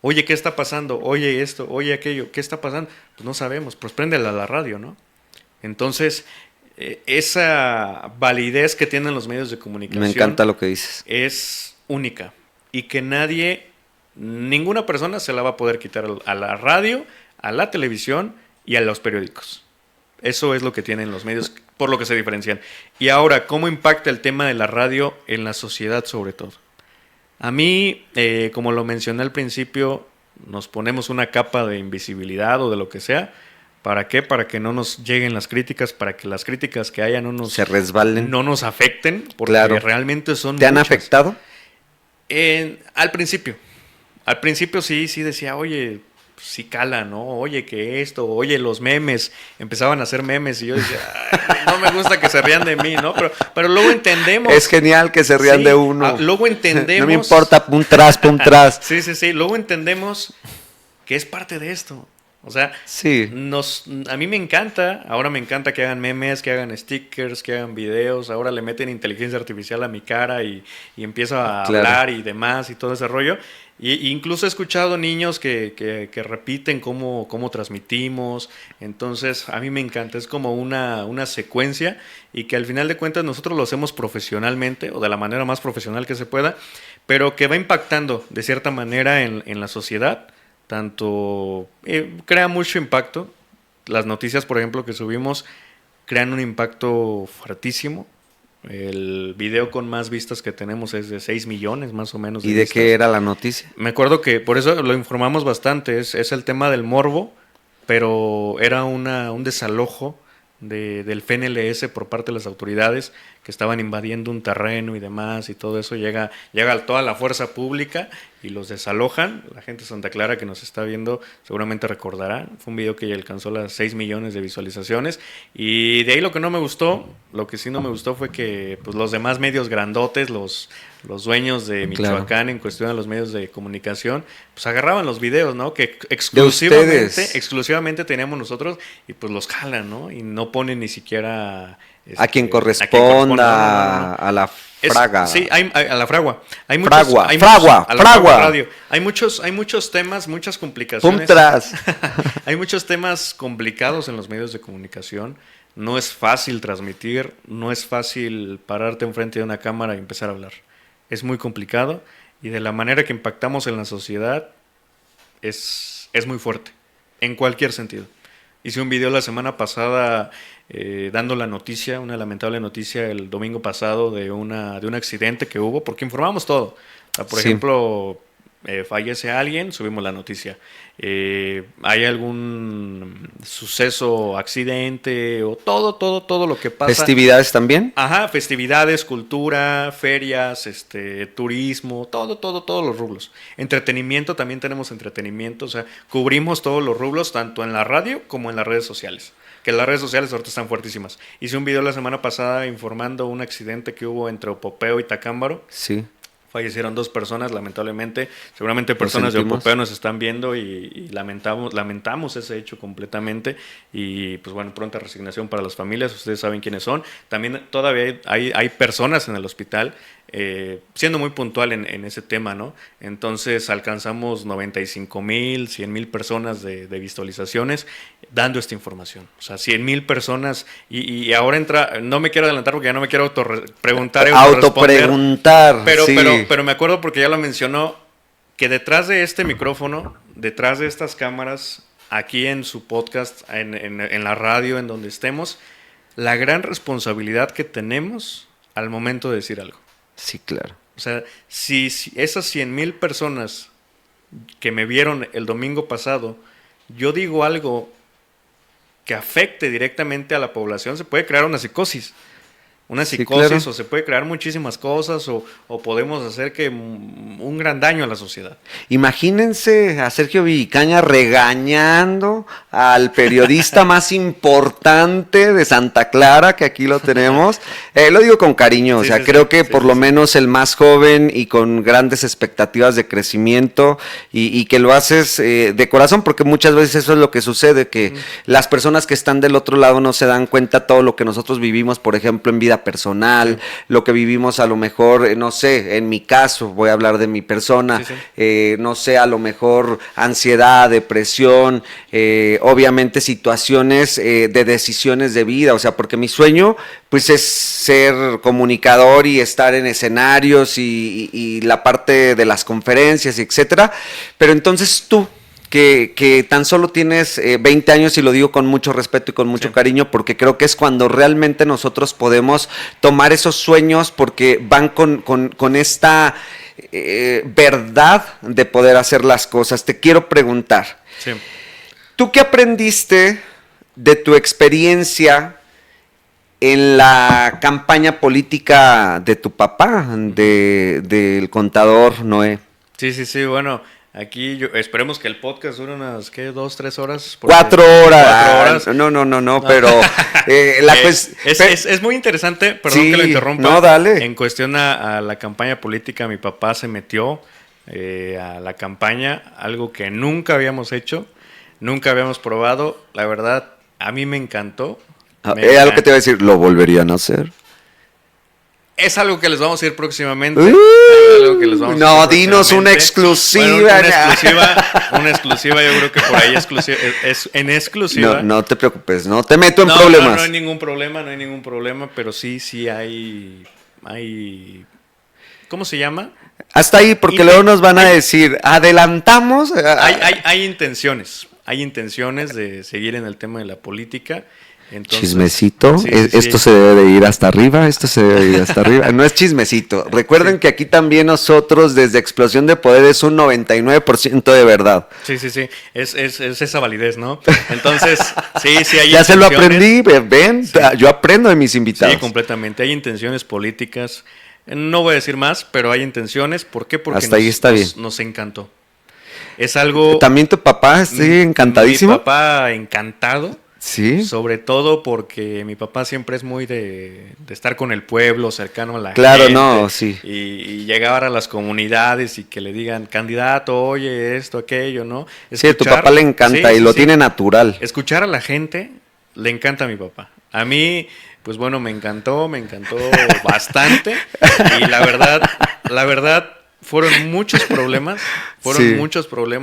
Oye, ¿qué está pasando? Oye esto, oye aquello, ¿qué está pasando? Pues no sabemos, pues préndela a la radio, ¿no? Entonces, esa validez que tienen los medios de comunicación Me encanta lo que dices. es única y que ninguna persona se la va a poder quitar a la radio, a la televisión y a los periódicos. Eso es lo que tienen los medios, por lo que se diferencian. Y ahora, ¿cómo impacta el tema de la radio en la sociedad sobre todo? A mí, como lo mencioné al principio, nos ponemos una capa de invisibilidad o de lo que sea. ¿Para qué? Para que no nos lleguen las críticas, para que las críticas que haya Se resbalen. no nos afecten, porque Claro. realmente son ¿Te han muchas. afectado? Al principio sí decía, oye, sí cala, ¿no? Oye, que esto, oye, los memes, empezaban a hacer memes y yo decía, "Ay, no me gusta que se rían de mí, ¿no? Pero luego entendemos. Es genial que se rían Sí, de uno. luego entendemos. No me importa, pum tras. Sí, luego entendemos que es parte de esto. O sea, Sí. a mí me encanta, ahora me encanta que hagan memes, que hagan stickers, que hagan videos, ahora le meten inteligencia artificial a mi cara y empiezo a Claro. hablar y demás y todo ese rollo. Y incluso he escuchado niños que repiten cómo transmitimos, entonces a mí me encanta, es como una secuencia y que al final de cuentas nosotros lo hacemos profesionalmente o de la manera más profesional que se pueda, pero que va impactando de cierta manera en la sociedad. Tanto crea mucho impacto. Las noticias, por ejemplo, que subimos crean un impacto fuertísimo. El video con más vistas que tenemos es de 6 millones más o menos. ¿Y de qué era la noticia? Me acuerdo que por eso lo informamos bastante. Es el tema del morbo, pero era un desalojo del FNLS por parte de las autoridades que estaban invadiendo un terreno y demás y todo eso. Llega toda la fuerza pública y los desalojan. La gente de Santa Clara que nos está viendo seguramente recordará. Fue un video que ya alcanzó las 6 millones de visualizaciones. Y de ahí lo que sí no me gustó fue que pues, los demás medios grandotes, los dueños de Michoacán, Claro. en cuestión de los medios de comunicación, pues agarraban los videos, ¿no? Que ustedes. exclusivamente teníamos nosotros y pues los jalan, ¿no? Y no ponen ni siquiera... A quien no, corresponda, a la fraga. Sí, a la fragua. Hay Fragua, a la fragua. radio. Hay muchos temas, muchas Pum complicaciones. tras. Hay muchos temas complicados en los medios de comunicación. No es fácil transmitir, no es fácil pararte enfrente de una cámara y empezar a hablar. Es muy complicado y de la manera que impactamos en la sociedad es muy fuerte, en cualquier sentido. Hice un video la semana pasada dando la noticia, una lamentable noticia el domingo pasado de un accidente que hubo, porque informamos todo. O sea, por Sí. ejemplo, fallece alguien, subimos la noticia. Hay algún suceso, accidente o todo lo que pasa. ¿Festividades también? Ajá, festividades, cultura, ferias, turismo, todos los rublos. Entretenimiento, también tenemos entretenimiento, o sea, cubrimos todos los rublos, tanto en la radio como en las redes sociales. Que las redes sociales ahorita están fuertísimas. Hice un video la semana pasada informando un accidente que hubo entre Opopeo y Tacámbaro. Sí. Fallecieron 2 personas, lamentablemente. Seguramente personas de sentimos. Opopeo nos están viendo y lamentamos ese hecho completamente. Y pues bueno, pronta resignación para las familias. Ustedes saben quiénes son. También todavía hay personas en el hospital, siendo muy puntual en ese tema, ¿no? Entonces alcanzamos 95,000, 100,000 personas de visualizaciones dando esta información. O sea, 100,000 personas. Y ahora no me quiero adelantar porque ya no me quiero preguntar. Autopreguntar. Sí. Pero me acuerdo porque ya lo mencionó, que detrás de este micrófono, detrás de estas cámaras, aquí en su podcast, en la radio, en donde estemos, la gran responsabilidad que tenemos al momento de decir algo. Sí, claro. O sea, si esas 100,000 personas que me vieron el domingo pasado, yo digo algo que afecte directamente a la población, se puede crear una psicosis. una Sí, psicosis, claro. o se puede crear muchísimas cosas, o podemos hacer que un gran daño a la sociedad. Imagínense a Sergio Villicaña regañando al periodista más importante de Santa Clara, que aquí lo tenemos. Lo digo con cariño, o Sí, sea, sí, creo sí, que sí, por sí, lo sí. menos el más joven y con grandes expectativas de crecimiento y que lo haces de corazón, porque muchas veces eso es lo que sucede, que las personas que están del otro lado no se dan cuenta todo lo que nosotros vivimos, por ejemplo, en vida personal, lo que vivimos a lo mejor, no sé, en mi caso, voy a hablar de mi persona, Sí, sí. no sé, a lo mejor ansiedad, depresión, obviamente situaciones de decisiones de vida, o sea, porque mi sueño pues es ser comunicador y estar en escenarios y la parte de las conferencias, etcétera, pero entonces tú, que tan solo tienes 20 años, y lo digo con mucho respeto y con mucho cariño, porque creo que es cuando realmente nosotros podemos tomar esos sueños, porque van con esta verdad de poder hacer las cosas. Te quiero preguntar, Sí. ¿tú qué aprendiste de tu experiencia en la campaña política de tu papá, del contador Noé? Sí, bueno, aquí esperemos que el podcast dure unas, ¿qué? 2-3 horas. Porque 4 horas. 4 horas. No, pero Es muy interesante, perdón Sí, que lo interrumpa. no, dale. En cuestión a la campaña política, mi papá se metió a la campaña, algo que nunca habíamos hecho, nunca habíamos probado. La verdad, a mí me encantó. Era lo que te iba a decir, ¿lo volverían a hacer? Es algo que les vamos a ir próximamente. Uh, Es algo que les vamos a no, hacer dinos una próximamente. exclusiva. Bueno, una exclusiva, yo creo que por ahí es en exclusiva. No te preocupes, no te meto en No, problemas. no hay ningún problema, pero sí hay, ¿cómo se llama? Hasta ahí, porque luego nos van a decir, adelantamos. Hay intenciones de seguir en el tema de la política. Entonces, Chismecito, sí, esto sí. se debe de ir hasta arriba, esto se debe de ir hasta arriba. No es chismecito. Recuerden que aquí también nosotros, desde Explosión de Poder, es un 99% de verdad. Sí, es esa validez, ¿no? Entonces, sí, hay Ya se lo intenciones. aprendí, ven, Sí. yo aprendo de mis invitados. Sí, completamente. Hay intenciones políticas. No voy a decir más, pero hay intenciones. ¿Por qué? Porque Hasta ahí está bien. nos encantó. Es algo... También tu papá, estoy encantadísimo. Mi papá encantado. Sí. Sobre todo porque mi papá siempre es muy de estar con el pueblo, cercano a la Claro, gente. no, sí. Y llegar a las comunidades y que le digan, candidato, oye, esto, aquello, ¿no? Sí, a tu papá le encanta y lo tiene natural. Escuchar a la gente le encanta a mi papá. A mí, pues bueno, me encantó bastante. Y la verdad, fueron muchos problemas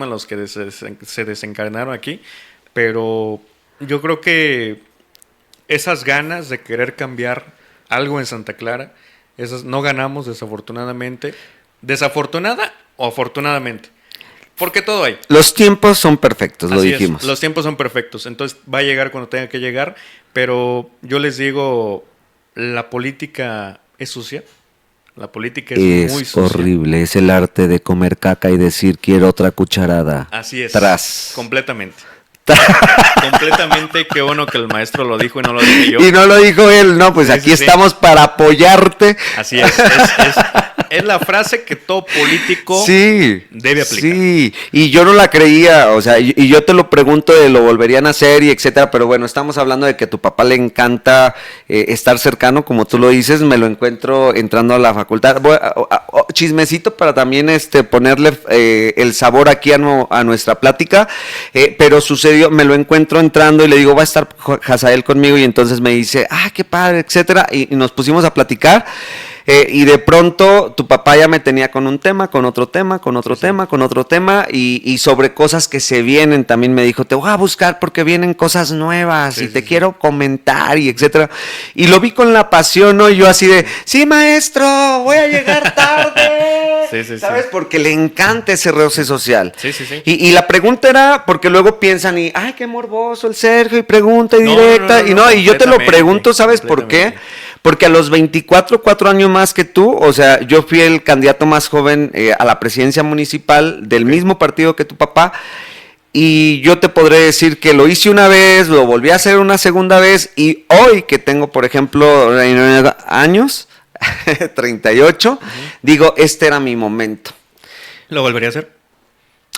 los que se desencadenaron aquí, pero yo creo que esas ganas de querer cambiar algo en Santa Clara, esas no ganamos desafortunadamente. Desafortunada o afortunadamente. Porque todo hay. Los tiempos son perfectos, lo Así es, dijimos. los tiempos son perfectos. Entonces va a llegar cuando tenga que llegar. Pero yo les digo, la política es sucia. La política es muy Es sucia. horrible, es el arte de comer caca y decir quiero otra cucharada. Así es. Tras. Completamente. Completamente. Qué bueno que el maestro lo dijo y no lo dije yo. Y no lo dijo él, no, pues Sí, aquí sí. estamos para apoyarte. Así es. Es la frase que todo político Sí, debe aplicar. Sí, y yo no la creía, o sea, y yo te lo pregunto de lo volverían a hacer y etcétera, pero bueno, estamos hablando de que a tu papá le encanta estar cercano, como tú lo dices, me lo encuentro entrando a la facultad. Chismecito para también ponerle el sabor aquí a nuestra plática, pero sucedió, me lo encuentro entrando y le digo, va a estar Hazael conmigo, y entonces me dice, qué padre, etcétera, y nos pusimos a platicar. Y de pronto tu papá ya me tenía con un tema, con otro tema, con otro tema, con otro tema, y sobre cosas que se vienen también me dijo, te voy a buscar porque vienen cosas nuevas y te quiero comentar y etcétera. Y lo vi con la pasión, ¿no? Y yo así de, sí maestro, voy a llegar tarde. ¿Sabes? Porque le encanta ese roce social. Sí. Y la pregunta era, porque luego piensan y, ay, qué morboso el Sergio, y pregunta y directa, y yo te lo pregunto, ¿sabes por qué? Porque a los 4 años más que tú, o sea, yo fui el candidato más joven a la presidencia municipal del mismo partido que tu papá, y yo te podré decir que lo hice una vez, lo volví a hacer una segunda vez, y hoy que tengo, por ejemplo, años, 38, digo, este era mi momento. ¿Lo volvería a hacer?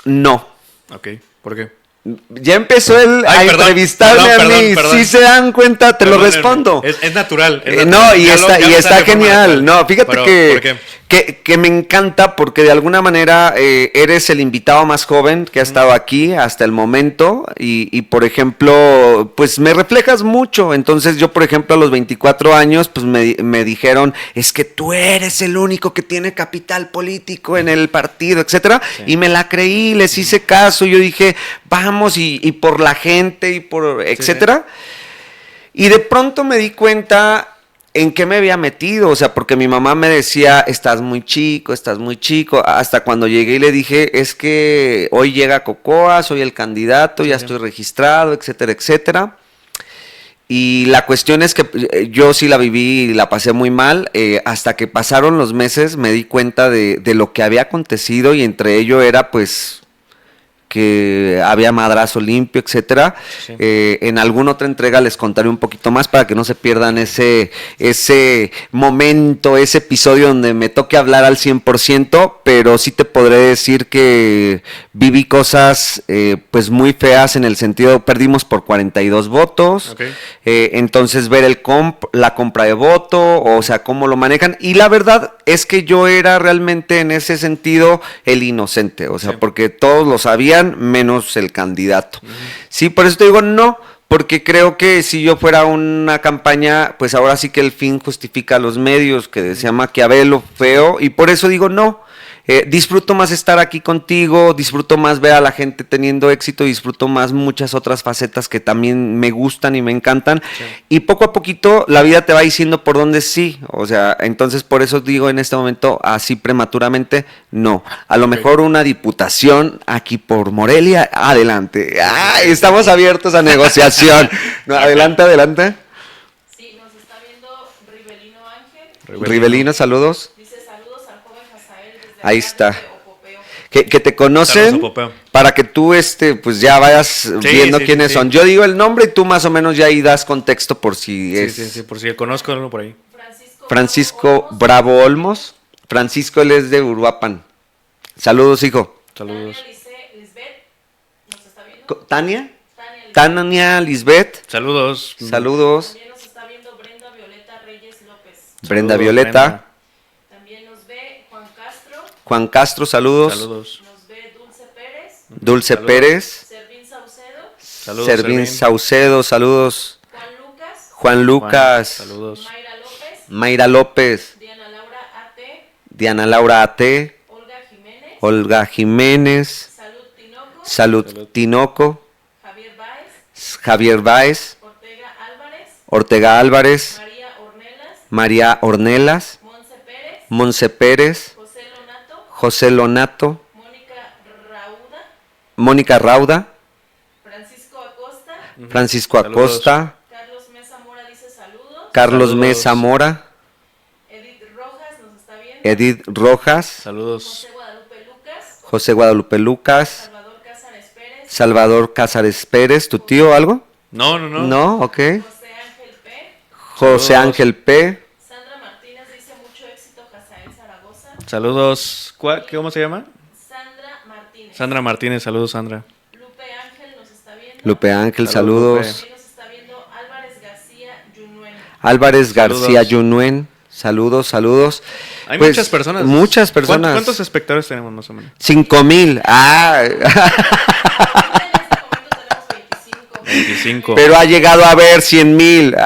No. Ok, ¿por qué? Ya empezó él a Ay, perdón, entrevistarme a mí. perdón. Si se dan cuenta, te lo Perdónenme. respondo. Es natural. No, y Ya está, ya y lo está sale de forma genial. natural. No, fíjate Pero, ¿por qué? que me encanta porque de alguna manera eres el invitado más joven que ha estado aquí hasta el momento y, por ejemplo, pues me reflejas mucho. Entonces yo, por ejemplo, a los 24 años, pues me dijeron, es que tú eres el único que tiene capital político en el partido, etcétera. Sí. Y me la creí, les hice caso. Yo dije, vamos, y por la gente y por etcétera. Y de pronto me di cuenta en qué me había metido, o sea, porque mi mamá me decía, estás muy chico, hasta cuando llegué y le dije, es que hoy llega Cocoa, soy el candidato, ya estoy registrado, etcétera, etcétera. Y la cuestión es que yo sí la viví y la pasé muy mal, hasta que pasaron los meses me di cuenta de lo que había acontecido y entre ello era pues que había madrazo limpio, etcétera. Sí. En alguna otra entrega les contaré un poquito más para que no se pierdan ese momento, ese episodio donde me toque hablar al 100%, pero sí te podré decir que viví cosas pues muy feas en el sentido, perdimos por 42 votos, Ok. entonces ver la compra de voto, o sea, cómo lo manejan, y la verdad es que yo era realmente en ese sentido el inocente, o sea, Sí. porque todos lo sabían, menos el candidato. Sí, por eso te digo no, porque creo que si yo fuera una campaña, pues ahora sí que el fin justifica los medios, que decía Maquiavelo, feo, y por eso digo no. Disfruto más estar aquí contigo, disfruto más ver a la gente teniendo éxito, disfruto más muchas otras facetas que también me gustan y me encantan. Sí. Y poco a poquito la vida te va diciendo por dónde sí. O sea, entonces por eso digo en este momento, así prematuramente, no. A lo mejor una diputación aquí por Morelia, adelante. Estamos abiertos a negociación. No, adelante, adelante. Sí, nos está viendo Rivelino Ángel. Rivelino, saludos. Dice saludos al joven Hazael desde Ahí acá, está. desde Opopeo. Que te conocen Saludos, Popeo. para que tú pues ya vayas viendo quiénes son. Yo digo el nombre y tú más o menos ya ahí das contexto por si Sí, es sí, por si conozco algo por ahí. Francisco Bravo Olmos. Francisco, él es de Uruapan. Saludos, hijo. Saludos. Tania Lisbeth, ¿nos está viendo? ¿Tania? Lisbeth. Tania Lisbeth. Saludos. Saludos. También nos está viendo Brenda Violeta Reyes López. Brenda Saludos, Violeta. Brenda. También nos ve Juan Castro. Juan Castro, saludos. Saludos. Nos ve Dulce Pérez. Dulce Saludos. Pérez. Servín Saucedo. Saludos, Servín Servín. Saucedo, saludos. Juan Lucas. Juan Lucas. Saludos. Mayra López. Mayra López. Diana Laura A.T. Diana Laura A.T. Olga Jiménez. Olga Jiménez. Salud Tinoco. Salud Tinoco. Javier Báez. Javier Báez. Ortega Álvarez. Ortega Álvarez. María Ornelas. María Ornelas. Monse Pérez. Monse Pérez. José Lonato. José Lonato. Mónica Rauda. Mónica Rauda. Francisco Acosta. Francisco Saludos. Acosta. Carlos Mesa Mora dice saludos. Carlos Saludos. Mesa Mora. Edith Rojas nos está viendo. Edith Rojas. Saludos. José Guadalupe Lucas. José Guadalupe Lucas. Salvador Cázares Pérez. Salvador Cázares Pérez. ¿Tu tío o algo? No, no, no. No, ok. José Ángel P. José Saludos. Ángel P. Sandra Martínez dice mucho éxito Hazael Zaragoza. Saludos. ¿Cómo se llama? Sandra Martínez. Sandra Martínez. Saludos, Sandra. Lupe Ángel nos está viendo. Lupe Ángel, Saludos, saludos. También nos está viendo Álvarez García Yunuen. Álvarez Saludos. García Yunuen. Saludos, saludos. Hay Pues, muchas personas. Muchas personas. ¿Cuántos espectadores tenemos más o menos? 5,000. En este momento tenemos 25. 25. Pero ha llegado a ver 100,000.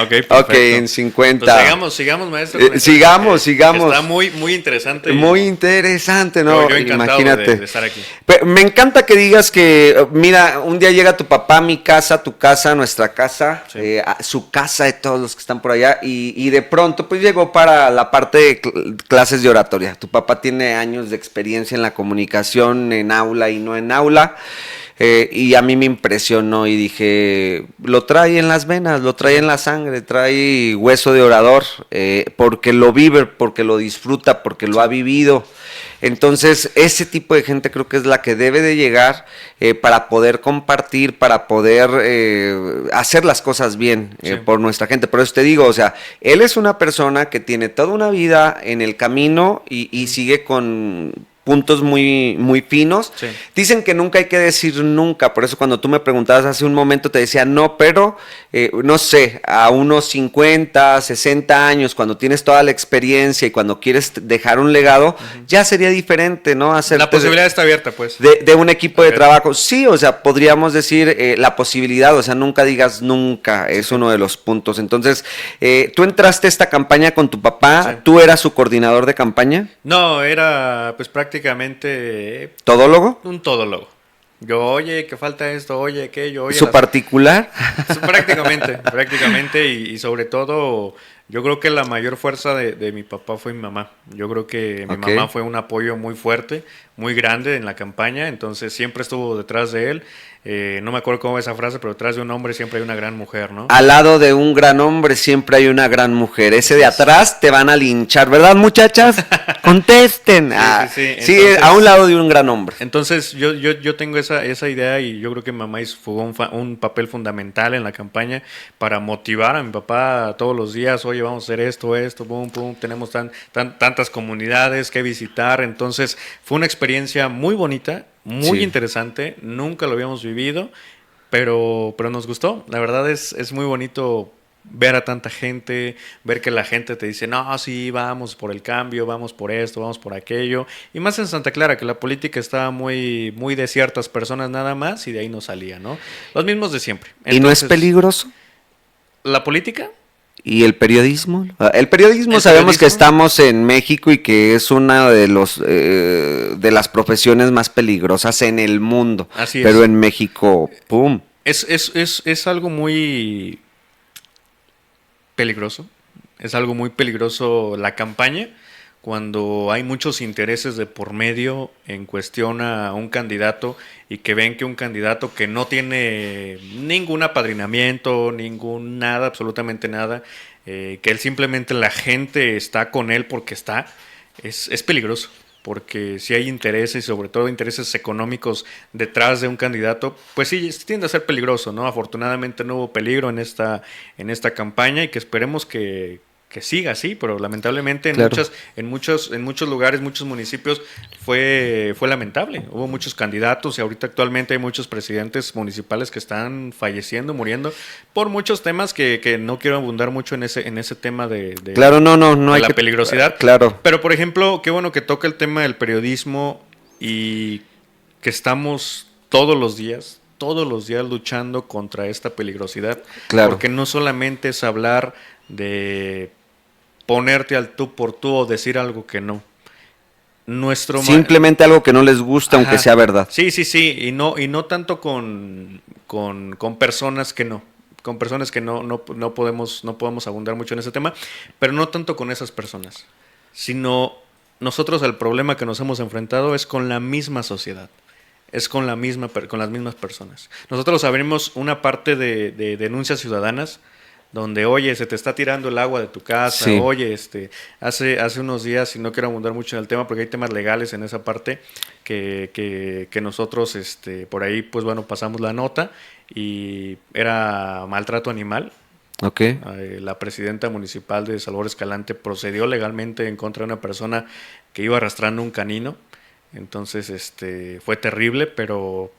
Ok, perfecto. Ok, en 50. Pues sigamos, maestro. con esto, sigamos, porque sigamos. Está muy, muy interesante. Muy interesante, ¿no? Yo encantado Imagínate. de estar aquí. Me encanta que digas que, mira, un día llega tu papá a mi casa, tu casa, nuestra casa, Sí. su casa de todos los que están por allá, y de pronto pues llegó para la parte de clases de oratoria. Tu papá tiene años de experiencia en la comunicación, en aula y no en aula. y a mí me impresionó y dije, lo trae en las venas, lo trae en la sangre, trae hueso de orador, porque lo vive, porque lo disfruta, porque lo ha vivido. Entonces, ese tipo de gente creo que es la que debe de llegar para poder compartir, para poder hacer las cosas bien por nuestra gente. Por eso te digo, o sea, él es una persona que tiene toda una vida en el camino y sigue con puntos muy, muy finos. Sí. Dicen que nunca hay que decir nunca, por eso cuando tú me preguntabas hace un momento te decía no, pero no sé, a unos 50, 60 años, cuando tienes toda la experiencia y cuando quieres dejar un legado, ya sería diferente, ¿no? La posibilidad está abierta, pues. De un equipo de trabajo. Sí, o sea, podríamos decir la posibilidad, o sea, nunca digas nunca, es uno de los puntos. Entonces, tú entraste a esta campaña con tu papá, ¿tú eras su coordinador de campaña? No, era pues prácticamente... ¿Todólogo? Un todólogo. Yo, oye, que falta esto, oye, aquello, oye... ¿Su particular? Prácticamente, y sobre todo, yo creo que la mayor fuerza de mi papá fue mi mamá. Yo creo que mi mamá fue un apoyo muy fuerte, muy grande en la campaña, entonces siempre estuvo detrás de él. No me acuerdo cómo va esa frase, pero detrás de un hombre siempre hay una gran mujer, ¿no? Al lado de un gran hombre siempre hay una gran mujer. Ese de atrás te van a linchar, ¿verdad, muchachas? Contesten. Sí, entonces, a un lado de un gran hombre. Entonces yo tengo esa idea y yo creo que mamá jugó un papel fundamental en la campaña para motivar a mi papá todos los días. Oye, vamos a hacer esto, pum, pum, tenemos tantas comunidades que visitar. Entonces fue una experiencia muy bonita, muy interesante, nunca lo habíamos vivido, pero nos gustó. La verdad es muy bonito ver a tanta gente, ver que la gente te dice, no, sí, vamos por el cambio, vamos por esto, vamos por aquello. Y más en Santa Clara, que la política estaba muy, muy de ciertas personas nada más y de ahí no salía, ¿no? Los mismos de siempre. Entonces, ¿y no es peligroso? ¿La política? ¿Y el periodismo? El periodismo sabemos que estamos en México y que es una de las profesiones más peligrosas en el mundo. Así es. Pero en México, ¡pum! Es algo muy peligroso. Es algo muy peligroso la campaña cuando hay muchos intereses de por medio en cuestión a un candidato y que ven que un candidato que no tiene ningún apadrinamiento, ningún nada, absolutamente nada, que él simplemente la gente está con él porque está, es peligroso. Porque si hay intereses, sobre todo intereses económicos detrás de un candidato, pues sí, tiende a ser peligroso, ¿no? Afortunadamente no hubo peligro en esta campaña y que esperemos que siga así, pero lamentablemente en muchos lugares, muchos municipios fue lamentable. Hubo muchos candidatos y ahorita actualmente hay muchos presidentes municipales que están falleciendo, muriendo por muchos temas que no quiero abundar mucho en ese tema de claro, no de hay la peligrosidad. Claro. Pero por ejemplo, qué bueno que toca el tema del periodismo y que estamos todos los días luchando contra esta peligrosidad. Claro. Porque no solamente es hablar de ponerte al tú por tú o decir algo que no. Simplemente algo que no les gusta, aunque sea verdad. Sí, y no tanto con personas que no. Con personas que no podemos abundar mucho en ese tema, pero no tanto con esas personas, sino nosotros el problema que nos hemos enfrentado es con la misma sociedad. Es con las mismas personas. Nosotros abrimos una parte de denuncias ciudadanas donde, oye, se te está tirando el agua de tu casa, sí. Oye, hace unos días, y no quiero abundar mucho en el tema porque hay temas legales en esa parte, que nosotros por ahí, pues bueno, pasamos la nota y era maltrato animal. Okay. La presidenta municipal de Salvador Escalante procedió legalmente en contra de una persona que iba arrastrando un canino. Entonces, fue terrible, pero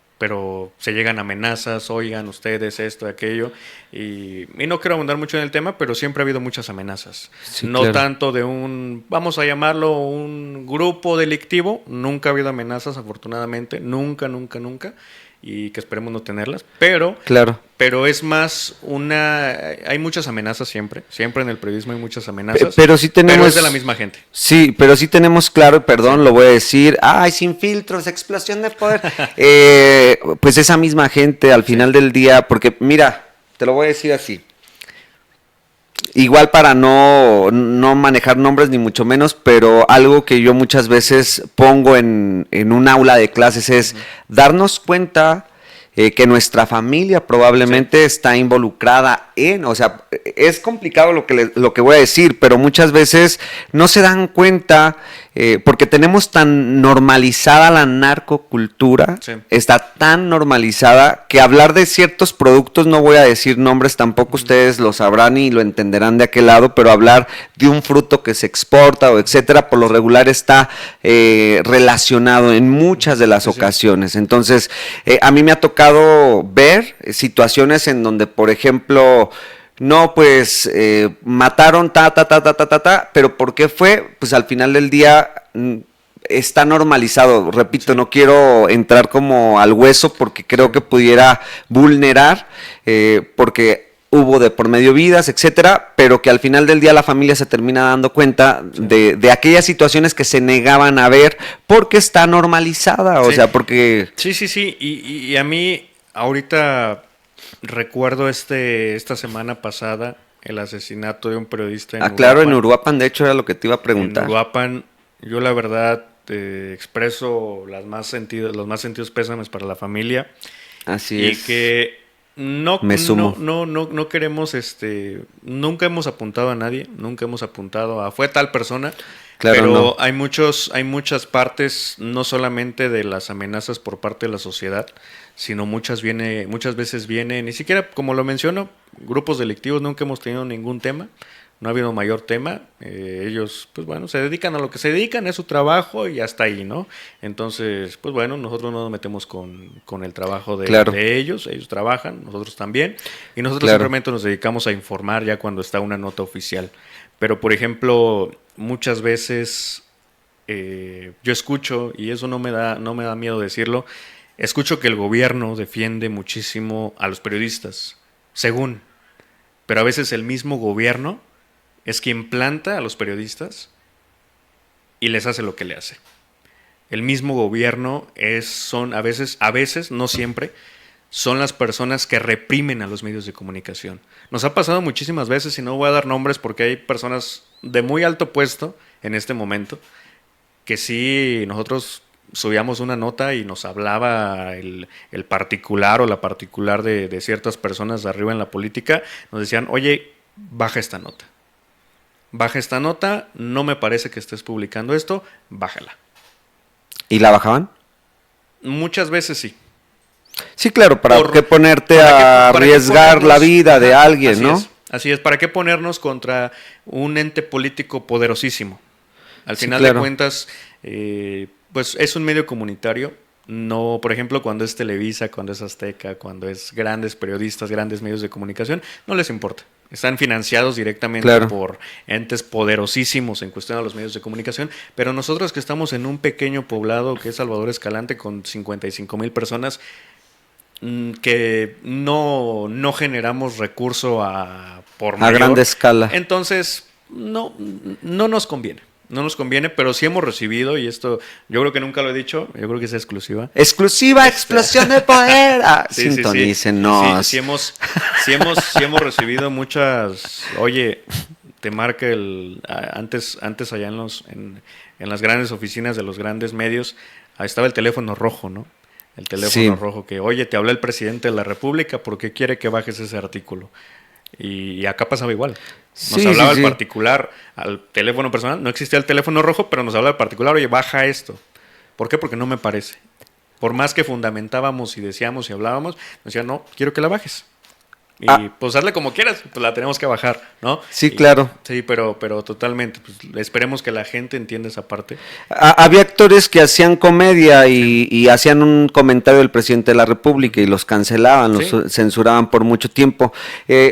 se llegan amenazas, oigan ustedes esto, aquello, y no quiero abundar mucho en el tema, pero siempre ha habido muchas amenazas. Sí, no claro. Tanto de vamos a llamarlo un grupo delictivo, nunca ha habido amenazas, afortunadamente, nunca, y que esperemos no tenerlas, pero es más hay muchas amenazas siempre en el periodismo hay muchas amenazas, pero sí tenemos, pero es de la misma gente. Sí, pero sí tenemos claro, perdón, lo voy a decir, sin filtros, explosión de poder, pues esa misma gente al final del día, porque mira, te lo voy a decir así, igual para no manejar nombres ni mucho menos, pero algo que yo muchas veces pongo en un aula de clases es darnos cuenta que nuestra familia probablemente está involucrada en, o sea, es complicado lo que voy a decir, pero muchas veces no se dan cuenta, porque tenemos tan normalizada la narcocultura, Sí. está tan normalizada que hablar de ciertos productos, no voy a decir nombres tampoco, ustedes lo sabrán y lo entenderán de aquel lado, pero hablar de un fruto que se exporta o etcétera, por lo regular está relacionado en muchas de las Sí, sí. ocasiones. Entonces, a mí me ha tocado ver situaciones en donde, por ejemplo, no, pues mataron pero ¿por qué fue? Pues al final del día está normalizado. Repito, Sí. no quiero entrar como al hueso porque creo que pudiera vulnerar, porque hubo de por medio vidas, etcétera, pero que al final del día la familia se termina dando cuenta de aquellas situaciones que se negaban a ver porque está normalizada, o Sí. sea, porque... Sí, sí, sí. Y a mí, ahorita recuerdo esta semana pasada el asesinato de un periodista en claro, en Uruapan. Uruapan, de hecho, era lo que te iba a preguntar. En Uruapan, yo la verdad expreso los más sentidos pésames para la familia. Así Y es. que Me sumo. no queremos, nunca hemos apuntado a nadie, nunca hemos apuntado a fue tal persona. Claro, pero no. hay muchas partes, no solamente de las amenazas por parte de la sociedad, sino muchas veces viene, ni siquiera, como lo menciono, grupos delictivos, nunca hemos tenido ningún tema, no ha habido mayor tema, ellos, pues bueno, se dedican a lo que se dedican, es su trabajo y hasta ahí, ¿no? Entonces, pues bueno, nosotros no nos metemos con el trabajo Claro. de ellos trabajan, nosotros también, y nosotros Claro. simplemente nos dedicamos a informar ya cuando está una nota oficial. Pero, por ejemplo, muchas veces yo escucho, y eso no me da miedo decirlo, escucho que el gobierno defiende muchísimo a los periodistas, según, pero a veces el mismo gobierno es quien planta a los periodistas y les hace lo que le hace. El mismo gobierno son a veces, no siempre, son las personas que reprimen a los medios de comunicación. Nos ha pasado muchísimas veces, y no voy a dar nombres porque hay personas de muy alto puesto en este momento, que sí, nosotros subíamos una nota y nos hablaba el particular o la particular de ciertas personas de arriba en la política, nos decían, oye, baja esta nota, no me parece que estés publicando esto, bájala. ¿Y la bajaban? Muchas veces sí. Sí, claro, ¿para Por- qué ponerte ¿para qué- a para qué arriesgar la ponernos- vida de Ajá, alguien, no? Así es, ¿para qué ponernos contra un ente político poderosísimo? Al Sí, final claro. de cuentas, pues es un medio comunitario. No, por ejemplo, cuando es Televisa, cuando es Azteca, cuando es grandes periodistas, grandes medios de comunicación, no les importa. Están financiados directamente Claro. por entes poderosísimos en cuestión a los medios de comunicación, pero nosotros que estamos en un pequeño poblado que es Salvador Escalante con 55,000 personas, que no generamos recurso por A mayor. grande escala. Entonces, no nos conviene. No nos conviene, pero sí hemos recibido, y esto yo creo que nunca lo he dicho, yo creo que es exclusiva. Exclusiva explosión de poder. Sí, sí, sí. Sintonícenos. Sí, sí hemos recibido muchas. Oye, te marca antes allá en las grandes oficinas de los grandes medios, ahí estaba el teléfono rojo, ¿no? El teléfono Sí. rojo que, oye, te habla el presidente de la República, ¿por qué quiere que bajes ese artículo? Y acá pasaba igual. Nos Sí, hablaba sí, el sí. particular al teléfono personal, no existía el teléfono rojo, pero nos hablaba el particular, oye, baja esto. ¿Por qué? Porque no me parece. Por más que fundamentábamos y decíamos y hablábamos, nos decían, no, quiero que la bajes. Y pues hazle como quieras, pues la tenemos que bajar, ¿no? Sí, Y- claro. Sí, pero totalmente. Pues, esperemos que la gente entienda esa parte. Había actores que hacían comedia y hacían un comentario del presidente de la República y los cancelaban, Sí. los censuraban por mucho tiempo.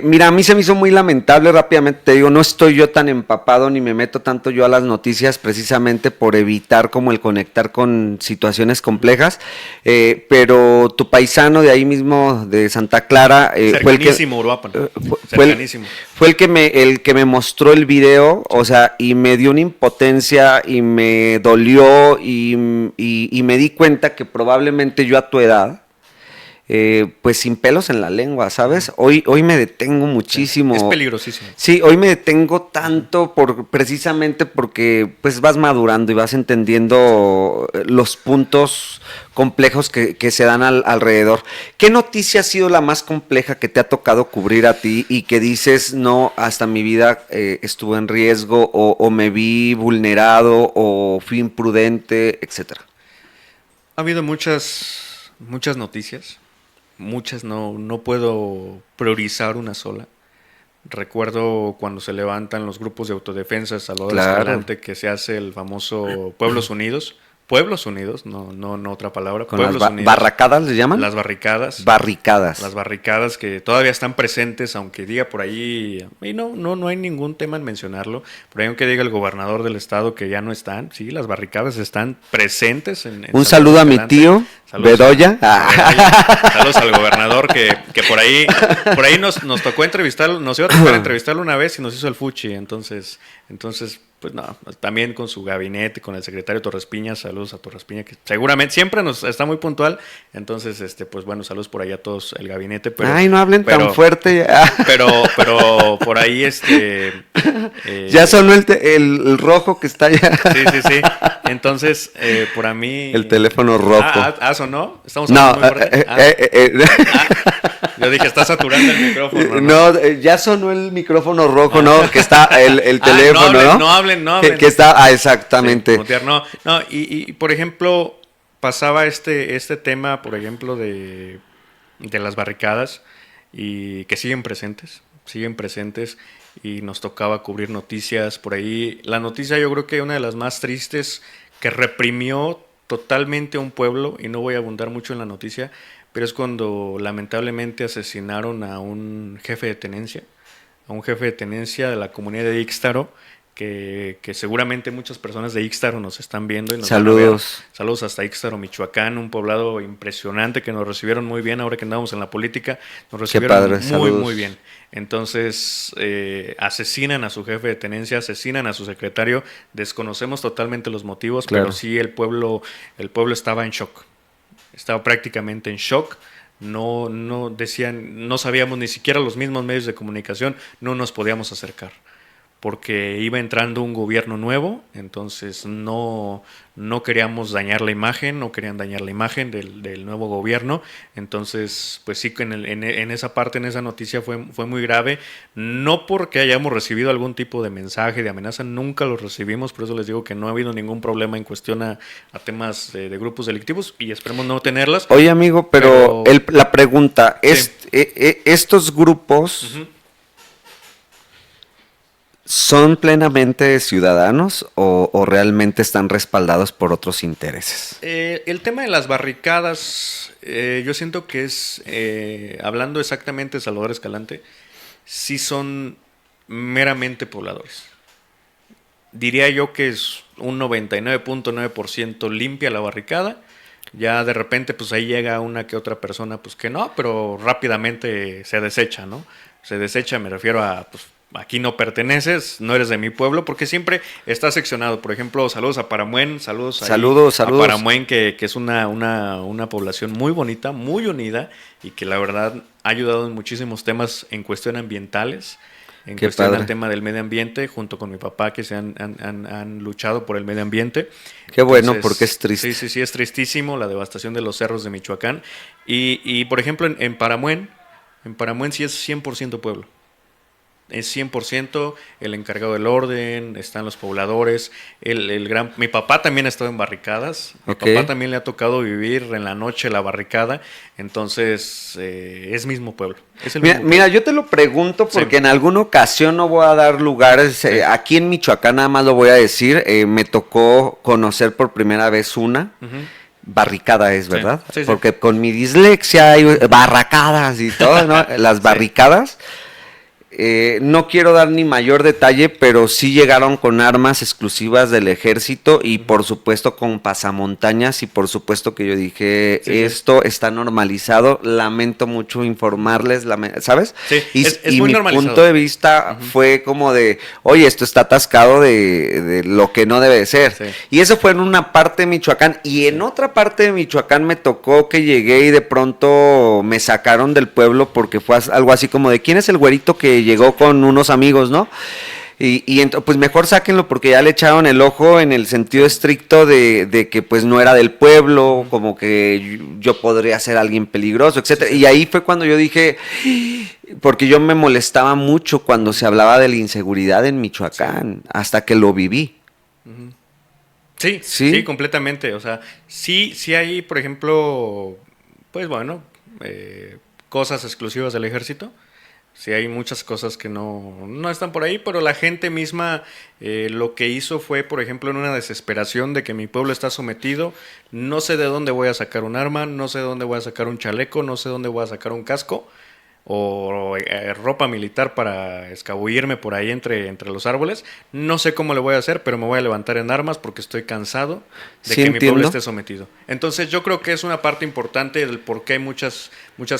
Mira, a mí se me hizo muy lamentable, rápidamente te digo, no estoy yo tan empapado ni me meto tanto yo a las noticias precisamente por evitar como el conectar con situaciones complejas, pero tu paisano de ahí mismo, de Santa Clara, fue el que... Cercanísimo, Uruapan. Fue Cercanísimo. fue el que me mostró el video, o sea, y me dio una impotencia y me dolió y me di cuenta que probablemente yo a tu edad pues sin pelos en la lengua, ¿sabes? Hoy me detengo muchísimo. Es peligrosísimo. Sí, hoy me detengo tanto precisamente porque pues vas madurando y vas entendiendo los puntos complejos que se dan alrededor. ¿Qué noticia ha sido la más compleja que te ha tocado cubrir a ti y que dices, no, hasta mi vida estuvo en riesgo o me vi vulnerado o fui imprudente, etcétera? Ha habido muchas noticias, muchas no puedo priorizar una sola. Recuerdo cuando se levantan los grupos de autodefensa Salvador Escalante, que se hace el famoso Pueblos Unidos, no otra palabra. Con Pueblos las Unidos. barracadas le llaman. Las barricadas. Barricadas. Las barricadas que todavía están presentes, aunque diga por ahí, y no hay ningún tema en mencionarlo, por ahí aunque diga el gobernador del estado que ya no están, sí, las barricadas están presentes en un saludo a mi tío, Bedoya. Saludos al gobernador que por ahí nos tocó entrevistarlo, nos iba a tocar entrevistarlo una vez y nos hizo el fuchi, entonces pues no, también con su gabinete, con el secretario Torres Piña, saludos a Torres Piña, que seguramente siempre nos está muy puntual, entonces pues bueno, saludos por allá a todos el gabinete. Pero, ay, no hablen tan fuerte. Pero por ahí ya sonó el rojo que está allá. Sí. Entonces, por mí. El teléfono rojo. ¿Sonó? Estamos hablando muy fuerte. Yo dije, está saturando el micrófono. No, ya sonó el micrófono rojo, ¿no? Que está el teléfono, ¿no? No hablen. Que está, exactamente. Sí, y por ejemplo, pasaba este tema, por ejemplo, de las barricadas, y que siguen presentes, y nos tocaba cubrir noticias por ahí. La noticia, yo creo que una de las más tristes, que reprimió totalmente a un pueblo, y no voy a abundar mucho en la noticia, pero es cuando lamentablemente asesinaron a un jefe de tenencia, de la comunidad de Ixtaro, que seguramente muchas personas de Ixtaro nos están viendo y nos saludos. Van a ver. Saludos hasta Ixtaro, Michoacán, un poblado impresionante que nos recibieron muy bien ahora que andamos en la política, nos recibieron muy bien. Entonces asesinan a su jefe de tenencia, asesinan a su secretario, desconocemos totalmente los motivos, claro. Pero sí el pueblo estaba en shock. Estaba prácticamente en shock. No decían, no sabíamos, ni siquiera los mismos medios de comunicación, no nos podíamos acercar, porque iba entrando un gobierno nuevo, entonces no queríamos dañar la imagen, no querían dañar la imagen del nuevo gobierno, entonces pues sí, en esa parte, en esa noticia fue muy grave, no porque hayamos recibido algún tipo de mensaje, de amenaza, nunca lo recibimos, por eso les digo que no ha habido ningún problema en cuestión a temas de grupos delictivos, y esperemos no tenerlas. Oye, amigo, pero la pregunta, sí. Estos grupos... Uh-huh. ¿Son plenamente ciudadanos o realmente están respaldados por otros intereses? El tema de las barricadas, yo siento que es, hablando exactamente de Salvador Escalante, sí son meramente pobladores. Diría yo que es un 99.9% limpia la barricada. Ya de repente pues ahí llega una que otra persona pues que no, pero rápidamente se desecha, ¿no? Se desecha, me refiero a pues aquí no perteneces, no eres de mi pueblo, porque siempre está seccionado. Por ejemplo, saludos a Paramuen, saludos a Paramuen, que es una población muy bonita, muy unida, y que la verdad ha ayudado en muchísimos temas en cuestión ambientales, en Qué cuestión padre. del tema del medio ambiente, junto con mi papá, que se han luchado por el medio ambiente. Qué bueno, porque es triste. Sí, es tristísimo la devastación de los cerros de Michoacán. Y por ejemplo, en Paramuen sí es 100% pueblo. Es 100% el encargado del orden, están los pobladores, mi papá también ha estado en barricadas, Okay. Mi papá también le ha tocado vivir en la noche la barricada, entonces es mismo pueblo. Es el mismo pueblo. Mira, yo te lo pregunto porque en alguna ocasión no voy a dar lugares, aquí en Michoacán nada más lo voy a decir, me tocó conocer por primera vez una barricada, es verdad, Sí. Porque con mi dislexia hay barracadas y todo, ¿no? Las barricadas. no quiero dar ni mayor detalle, pero sí llegaron con armas exclusivas del ejército y por supuesto con pasamontañas y por supuesto que yo dije, esto está normalizado, lamento mucho informarles, ¿sabes? Sí, es y muy mi normalizado. punto de vista fue como de, oye, esto está atascado de lo que no debe de ser. Sí. Y eso fue en una parte de Michoacán y en otra parte de Michoacán me tocó que llegué y de pronto me sacaron del pueblo porque fue algo así como de, ¿quién es el güerito que llegó con unos amigos, no? Pues mejor sáquenlo porque ya le echaron el ojo en el sentido estricto de que pues no era del pueblo, como que yo podría ser alguien peligroso, etcétera. Y ahí fue cuando yo dije, porque yo me molestaba mucho cuando se hablaba de la inseguridad en Michoacán, hasta que lo viví. Sí, completamente. O sea, sí hay, por ejemplo, pues bueno, cosas exclusivas del ejército. Sí hay muchas cosas que no están por ahí, pero la gente misma lo que hizo fue, por ejemplo, en una desesperación de que mi pueblo está sometido, no sé de dónde voy a sacar un arma, no sé de dónde voy a sacar un chaleco, no sé de dónde voy a sacar un casco o ropa militar para escabullirme por ahí entre los árboles. No sé cómo le voy a hacer, pero me voy a levantar en armas porque estoy cansado de que mi pueblo esté sometido. Entonces yo creo que es una parte importante del por qué hay muchas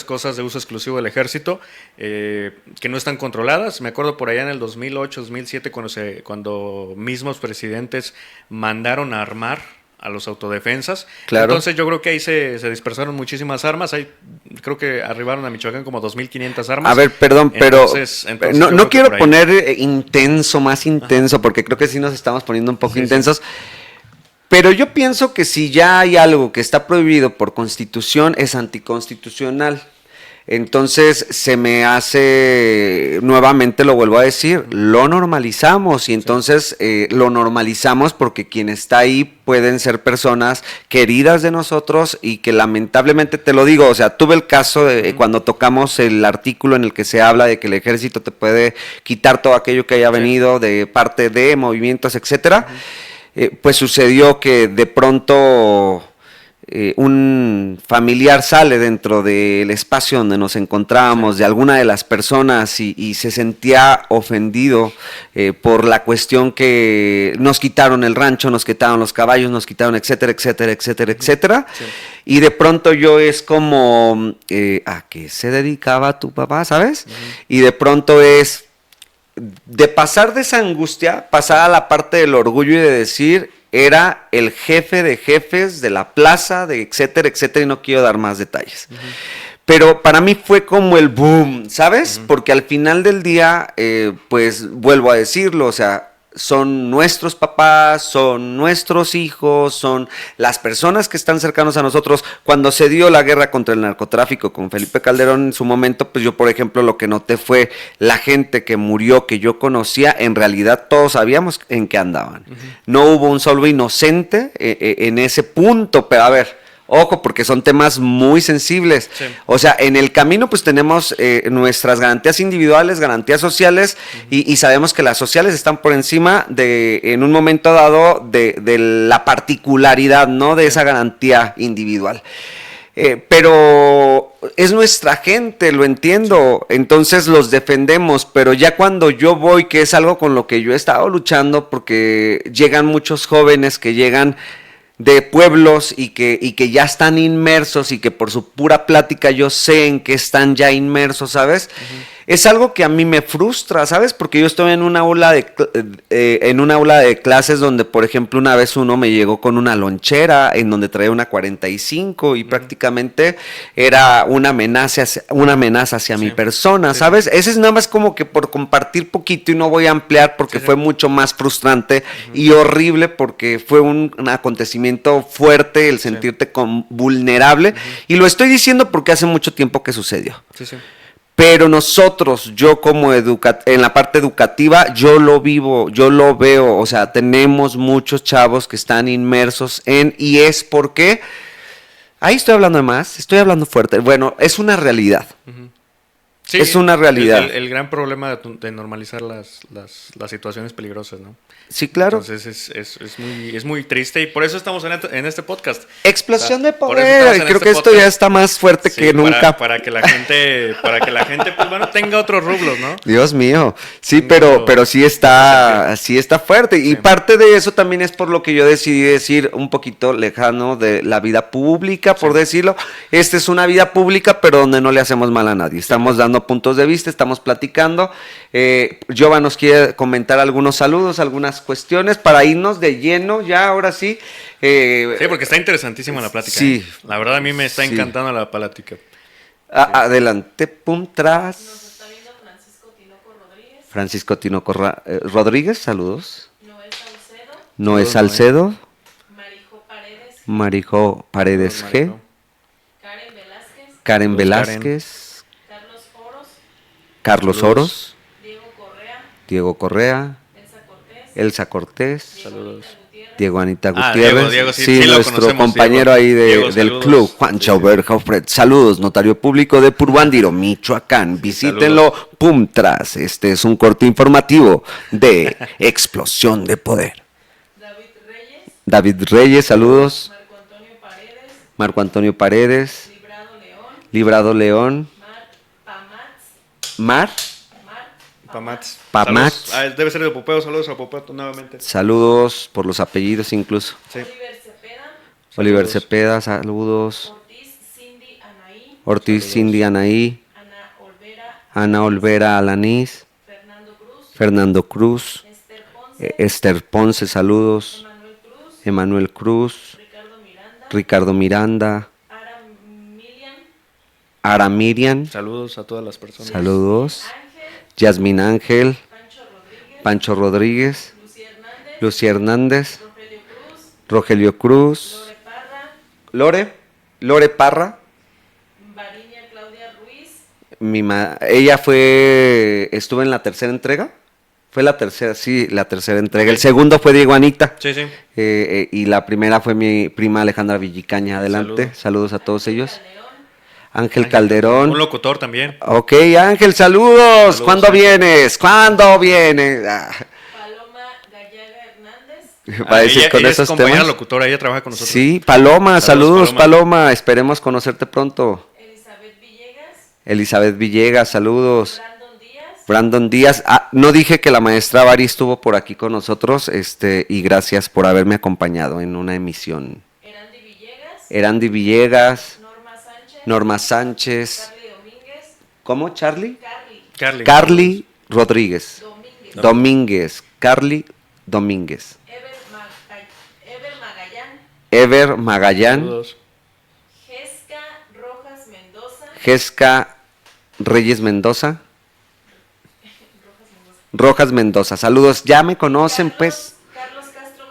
cosas de uso exclusivo del ejército que no están controladas. Me acuerdo por allá en el 2008, 2007 cuando mismos presidentes mandaron a armar a los autodefensas. Claro. Entonces yo creo que ahí se dispersaron muchísimas armas. Ahí creo que arribaron a Michoacán como 2.500 armas. A ver, perdón, entonces no quiero poner más intenso, porque creo que sí nos estamos poniendo un poco intensos. Pero yo pienso que si ya hay algo que está prohibido por constitución, es anticonstitucional. Entonces se me hace, nuevamente lo vuelvo a decir, lo normalizamos y entonces lo normalizamos porque quien está ahí pueden ser personas queridas de nosotros y que lamentablemente, te lo digo, o sea, tuve el caso de cuando tocamos el artículo en el que se habla de que el ejército te puede quitar todo aquello que haya venido de parte de movimientos, etcétera, pues sucedió que de pronto un familiar sale dentro del espacio donde nos encontrábamos de alguna de las personas y se sentía ofendido por la cuestión que nos quitaron el rancho, nos quitaron los caballos, nos quitaron etcétera, etcétera, etcétera, etcétera. Sí. Y de pronto yo es como, ¿a qué se dedicaba tu papá, sabes? Y de pronto es de pasar de esa angustia, pasar a la parte del orgullo y de decir, era el jefe de jefes de la plaza, de etcétera, etcétera, y no quiero dar más detalles. Pero para mí fue como el boom, ¿sabes? Porque al final del día, pues vuelvo a decirlo, o sea, son nuestros papás, son nuestros hijos, son las personas que están cercanos a nosotros. Cuando se dio la guerra contra el narcotráfico con Felipe Calderón en su momento, pues yo, por ejemplo, lo que noté fue la gente que murió, que yo conocía, en realidad todos sabíamos en qué andaban. No hubo un solo inocente en ese punto, pero a ver, ojo, porque son temas muy sensibles. Sí. O sea, en el camino pues tenemos nuestras garantías individuales, garantías sociales, y sabemos que las sociales están por encima de, en un momento dado, de la particularidad, ¿no? De esa garantía individual. Pero es nuestra gente, lo entiendo, entonces los defendemos, pero ya cuando yo voy, que es algo con lo que yo he estado luchando, porque llegan muchos jóvenes que llegan de pueblos y que ya están inmersos y que por su pura plática yo sé en que están ya inmersos, ¿sabes? Es algo que a mí me frustra, ¿sabes? Porque yo estoy en una aula de clases donde, por ejemplo, una vez uno me llegó con una lonchera en donde traía una 45 y prácticamente era una amenaza hacia mi persona, ¿sabes? Ese es nada más como que por compartir poquito y no voy a ampliar porque fue mucho más frustrante y horrible porque fue un acontecimiento fuerte el sentirte vulnerable y lo estoy diciendo porque hace mucho tiempo que sucedió. Pero nosotros, yo como en la parte educativa, yo lo vivo, yo lo veo, o sea, tenemos muchos chavos que están inmersos y es porque, ahí estoy hablando de más, estoy hablando fuerte, bueno, es una realidad. Sí, es una realidad. El gran problema de normalizar las situaciones peligrosas, ¿no? Sí, claro. Entonces es muy triste y por eso estamos en este podcast. Explosión O sea, de por eso poder. estamos en Creo este que esto podcast. ya está más fuerte Sí, que nunca. para que la gente, pues bueno, tenga otros rublos, ¿no? Dios mío, sí, Tengo- pero sí está fuerte. Y Sí. parte de eso también es por lo que yo decidí decir un poquito lejano de la vida pública, por decirlo. Esta es una vida pública, pero donde no le hacemos mal a nadie. Estamos dando puntos de vista, estamos platicando. Jova nos quiere comentar algunos saludos, algunas cuestiones para irnos de lleno ya, ahora sí. Sí, porque está interesantísima la plática. Sí. La verdad a mí me está Sí. encantando la plática. Adelante, pum, Nos tras. está viendo Francisco Tinoco Rodríguez, Francisco Tinoco Rodríguez, saludos. Noé Saucedo, Noé Saludos, Salcedo, Marijo Paredes, Marijo Paredes Saludos, G, Marijo. Karen Velázquez, Karen Saludos, Velázquez, Carlos Oros, Carlos Saludos. Oros, Diego Correa, Diego Correa, Elsa Cortés, Elsa Cortés, Diego Saludos. Anita Gutiérrez, Diego Anita Ah, Gutiérrez, Diego, sí lo nuestro conocemos, compañero Diego. ahí Diego, del saludos. club, Juan Sí, Chauber Jaufred. Saludos, notario público de Purbándiro, Michoacán. Visítenlo, pum, tras. Este es un corte informativo de Explosión de Poder. David Reyes, David Reyes, saludos. Marco Antonio Paredes, Marco Antonio Paredes, Librado León, Librado León, Mar Pamats, Mar, Pamats. Pamats. Saludos. Ah, debe ser de Popeo. Saludos a Popeo nuevamente. saludos por los apellidos incluso. Sí. Oliver Cepeda, Oliver Saludos. Cepeda, saludos. Ortiz Cindy Anaí, Ortiz Saludos. Cindy Anaí, Ana Olvera, Ana Olvera Alanís, Fernando Cruz, Fernando Cruz, Esther Ponce, Esther Ponce, saludos. Emanuel Cruz, Emanuel Cruz, Ricardo Miranda, Ricardo Miranda, Ara Milian, Ara Miriam, Saludos a todas las personas. saludos. Ángel, Yasmín Ángel, Pancho Rodríguez, Pancho Rodríguez, Lucía Hernández, Lucía Hernández, Rogelio Cruz, Rogelio Cruz, Lore Parra, Lore Parra. Variña Claudia Ruiz, Ella estuvo en la tercera entrega. Fue la tercera, sí, la tercera entrega. El segundo fue Diego Anita. Sí, sí. Y la primera fue mi prima Alejandra Villicaña. Adelante. Saludos a todos ellos. Calderón, Ángel Un Calderón. locutor también. Ok, Ángel, saludos. Saludos, ¿Cuándo Ángel. vienes? ¿Cuándo vienes? Paloma Gallaga Hernández, Va a decir ella, con ella esos es compañera temas. locutora, ella trabaja con nosotros. Sí, Paloma, saludos, Saludos, Paloma. Esperemos conocerte pronto. Elizabeth Villegas, Elizabeth Villegas, saludos. Brandon Díaz, Brandon Díaz, no dije que la maestra Vari estuvo por aquí con nosotros, y gracias por haberme acompañado en una emisión. Erandi Villegas, Erandi Villegas, Norma Sánchez, Norma Sánchez, Carly Domínguez, ¿cómo Charlie? Carly Carly Rodríguez, Domínguez, Domínguez, Carly Domínguez, Ever Magallán, Ever Magallán, Saludos. Jesca Rojas Mendoza, Jesca Reyes Mendoza, Rojas Mendoza, saludos, ya me conocen pues,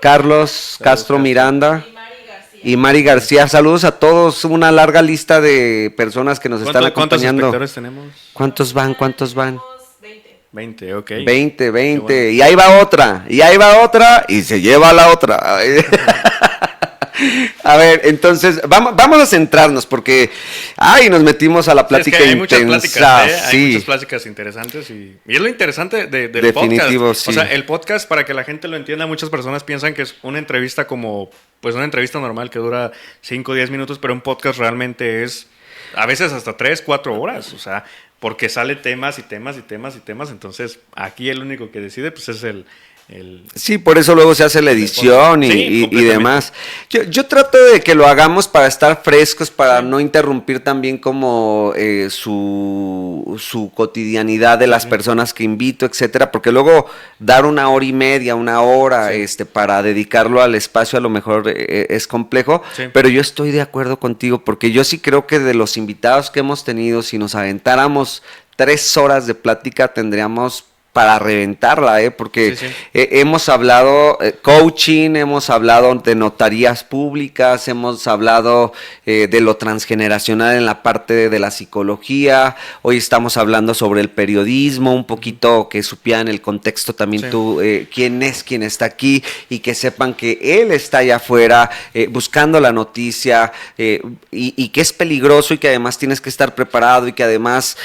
Carlos Castro Miranda y Mari García. y Mari García, saludos a todos, una larga lista de personas que nos están ¿Cuántos acompañando. espectadores tenemos? ¿Cuántos van? Tenemos 20. 20, ok. 20, 20. Qué bueno. Y ahí va otra, y se lleva la otra. A ver, entonces, vamos a centrarnos porque, nos metimos a la Sí, plática es que hay muchas intensa. pláticas, hay Sí, muchas pláticas interesantes y es lo interesante del Definitivo, podcast. sí. O sea, el podcast, para que la gente lo entienda, muchas personas piensan que es una entrevista como, pues una entrevista normal que dura 5 o 10 minutos, pero un podcast realmente es a veces hasta 3, 4 horas, o sea, porque sale temas y temas y temas y temas, entonces aquí el único que decide pues es el sí, por eso luego se hace la edición Sí, y completamente. demás. Yo trato de que lo hagamos para estar frescos, para no interrumpir también como su cotidianidad de las personas que invito, etcétera, porque luego dar 1 hora y media, 1 hora, para dedicarlo al espacio a lo mejor es complejo, Sí. pero yo estoy de acuerdo contigo, porque yo sí creo que de los invitados que hemos tenido, si nos aventáramos 3 horas de plática, tendríamos para reventarla, porque Sí, sí. hemos hablado coaching, hemos hablado de notarías públicas, hemos hablado de lo transgeneracional en la parte de la psicología, hoy estamos hablando sobre el periodismo, un poquito que supieran el contexto también Sí. tú, quién está aquí y que sepan que él está allá afuera buscando la noticia y que es peligroso y que además tienes que estar preparado y que además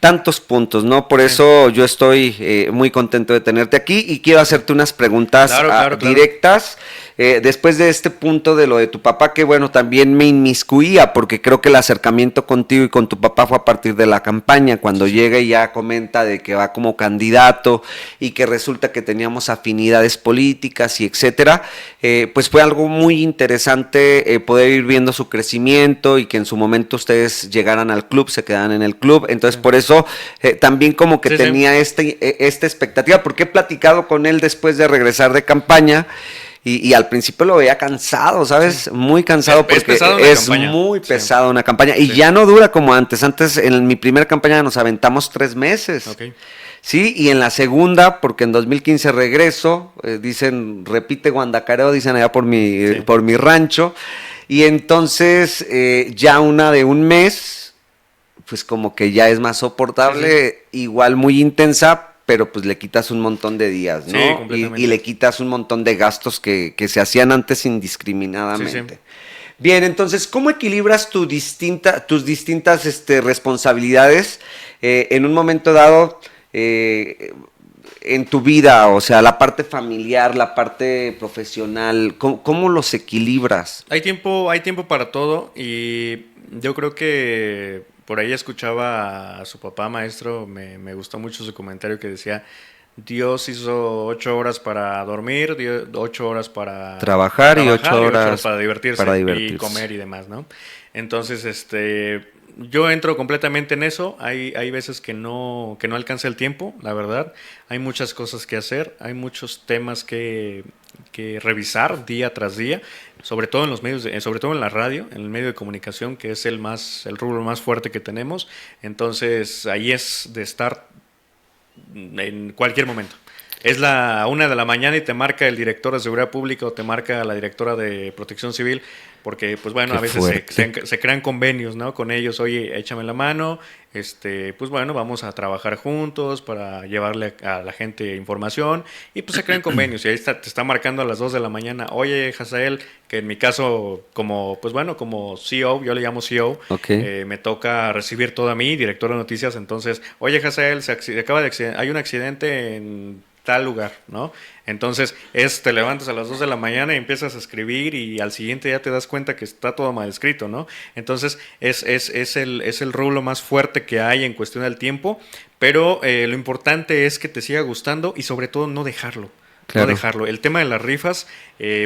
tantos puntos, ¿no? Por eso yo estoy muy contento de tenerte aquí y quiero hacerte unas preguntas Claro. directas. Después de este punto de lo de tu papá, que bueno, también me inmiscuía, porque creo que el acercamiento contigo y con tu papá fue a partir de la campaña, cuando llega y ya comenta de que va como candidato y que resulta que teníamos afinidades políticas y etcétera, pues fue algo muy interesante poder ir viendo su crecimiento y que en su momento ustedes llegaran al club, se quedaran en el club, entonces por eso también como que tenía esta expectativa, porque he platicado con él después de regresar de campaña. Y al principio lo veía cansado, ¿sabes? Muy cansado porque es muy pesado una campaña. Y ya no dura como antes. Antes, en mi primera campaña nos aventamos 3 meses. Okay. Sí, y en la segunda, porque en 2015 regreso, dicen, repite Guandacareo, dicen allá por mi rancho. Y entonces, ya una de un mes, pues como que ya es más soportable, igual muy intensa, pero pues le quitas un montón de días, ¿no? Sí, y le quitas un montón de gastos que se hacían antes indiscriminadamente. Sí. Bien, entonces, ¿cómo equilibras tus distintas responsabilidades en un momento dado en tu vida? O sea, la parte familiar, la parte profesional, ¿cómo los equilibras? Hay tiempo para todo y yo creo que por ahí escuchaba a su papá maestro, me gustó mucho su comentario que decía, Dios hizo 8 horas para dormir, 8 horas para trabajar y 8 horas para divertirse y comer y demás, ¿no? Entonces, yo entro completamente en eso. Hay veces que no alcanza el tiempo, la verdad. Hay muchas cosas que hacer, hay muchos temas que revisar día tras día, sobre todo en los medios, sobre todo en la radio, en el medio de comunicación, que es el rubro más fuerte que tenemos. Entonces, ahí es de estar en cualquier momento. Es la 1 de la mañana y te marca el director de Seguridad Pública o te marca la directora de Protección Civil, porque pues bueno, a veces se crean convenios, ¿no? Con ellos, oye, échame la mano, pues bueno, vamos a trabajar juntos para llevarle a la gente información y pues se crean convenios y ahí te está marcando a las 2 de la mañana, oye, Hazael, que en mi caso como, pues bueno, como CEO, yo le llamo CEO, me toca recibir todo a mí, director de noticias, entonces, oye, Hazael, hay un accidente en tal lugar, ¿no? Entonces, te levantas a las 2 de la mañana y empiezas a escribir y al siguiente ya te das cuenta que está todo mal escrito, ¿no? Entonces, es el rublo más fuerte que hay en cuestión del tiempo, pero lo importante es que te siga gustando y sobre todo no dejarlo. Claro. No dejarlo. El tema de las rifas,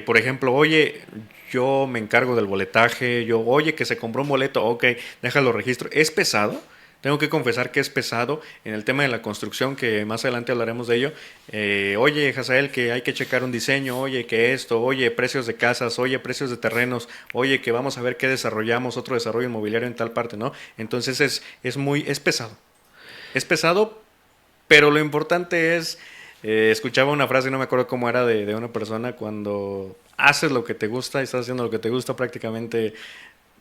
por ejemplo, oye, yo me encargo del boletaje, oye, que se compró un boleto, ok, déjalo registro. ¿Es pesado? Tengo que confesar que es pesado en el tema de la construcción, que más adelante hablaremos de ello. Oye, Hazael, que hay que checar un diseño, oye, que esto, oye, precios de casas, oye, precios de terrenos, oye, que vamos a ver qué desarrollamos, otro desarrollo inmobiliario en tal parte, ¿no? Entonces es pesado. Es pesado, pero lo importante es, escuchaba una frase, no me acuerdo cómo era, de una persona, cuando haces lo que te gusta y estás haciendo lo que te gusta, prácticamente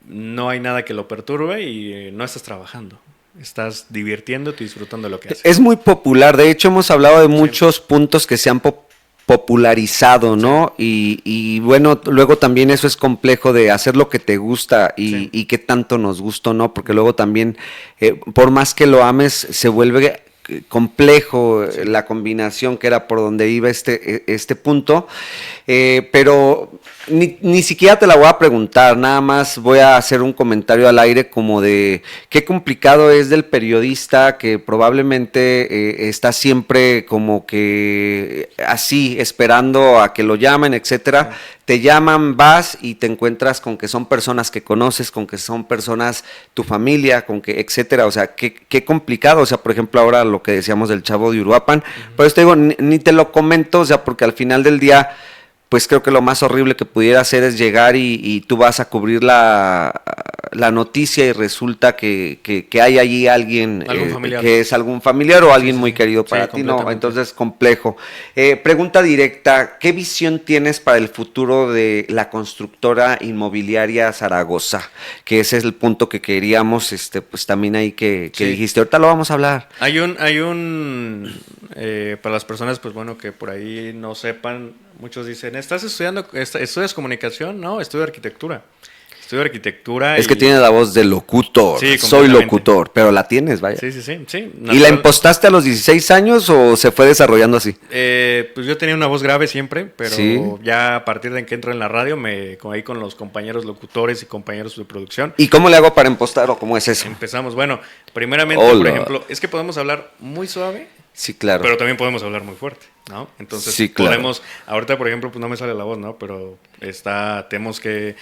no hay nada que lo perturbe y no estás trabajando. Estás divirtiéndote y disfrutando de lo que haces. Es muy popular, de hecho hemos hablado de muchos puntos que se han popularizado, ¿no? Y bueno, luego también eso es complejo de hacer lo que te gusta y qué tanto nos gusta, ¿no? Porque luego también, por más que lo ames, se vuelve complejo la combinación que era por donde iba este punto, pero ni siquiera te la voy a preguntar, nada más voy a hacer un comentario al aire como de qué complicado es del periodista que probablemente está siempre como que así, esperando a que lo llamen, etcétera. Te llaman, vas y te encuentras con que son personas que conoces, con que son personas, tu familia, con que, etcétera. O sea, qué complicado. O sea, por ejemplo, ahora lo que decíamos del chavo de Uruapan. Pero te digo, ni te lo comento, o sea, porque al final del día, pues creo que lo más horrible que pudiera hacer es llegar y tú vas a cubrir la noticia y resulta que hay allí alguien que es algún familiar o alguien muy querido para ti, ¿no? Entonces, complejo. Pregunta directa, ¿qué visión tienes para el futuro de la constructora inmobiliaria Zaragoza? Que ese es el punto que queríamos, pues también ahí que dijiste, ahorita lo vamos a hablar. Hay para las personas, pues bueno, que por ahí no sepan, muchos dicen, ¿estudias comunicación? No, estudio arquitectura. Estudio arquitectura. Es que tiene la voz de locutor. Sí, Soy completamente. locutor, pero la tienes, vaya. Sí. ¿Y la impostaste a los 16 años o se fue desarrollando así? Pues yo tenía una voz grave siempre, pero Sí. ya a partir de que entro en la radio, ahí con los compañeros locutores y compañeros de producción, ¿Y cómo le hago para impostar o cómo es eso? empezamos. Bueno, primeramente, Hola. por ejemplo, es que podemos hablar muy suave, Sí, claro. pero también podemos hablar muy fuerte, ¿no? Entonces Sí, claro. podemos, ahorita por ejemplo, pues no me sale la voz, ¿no? Pero tenemos que,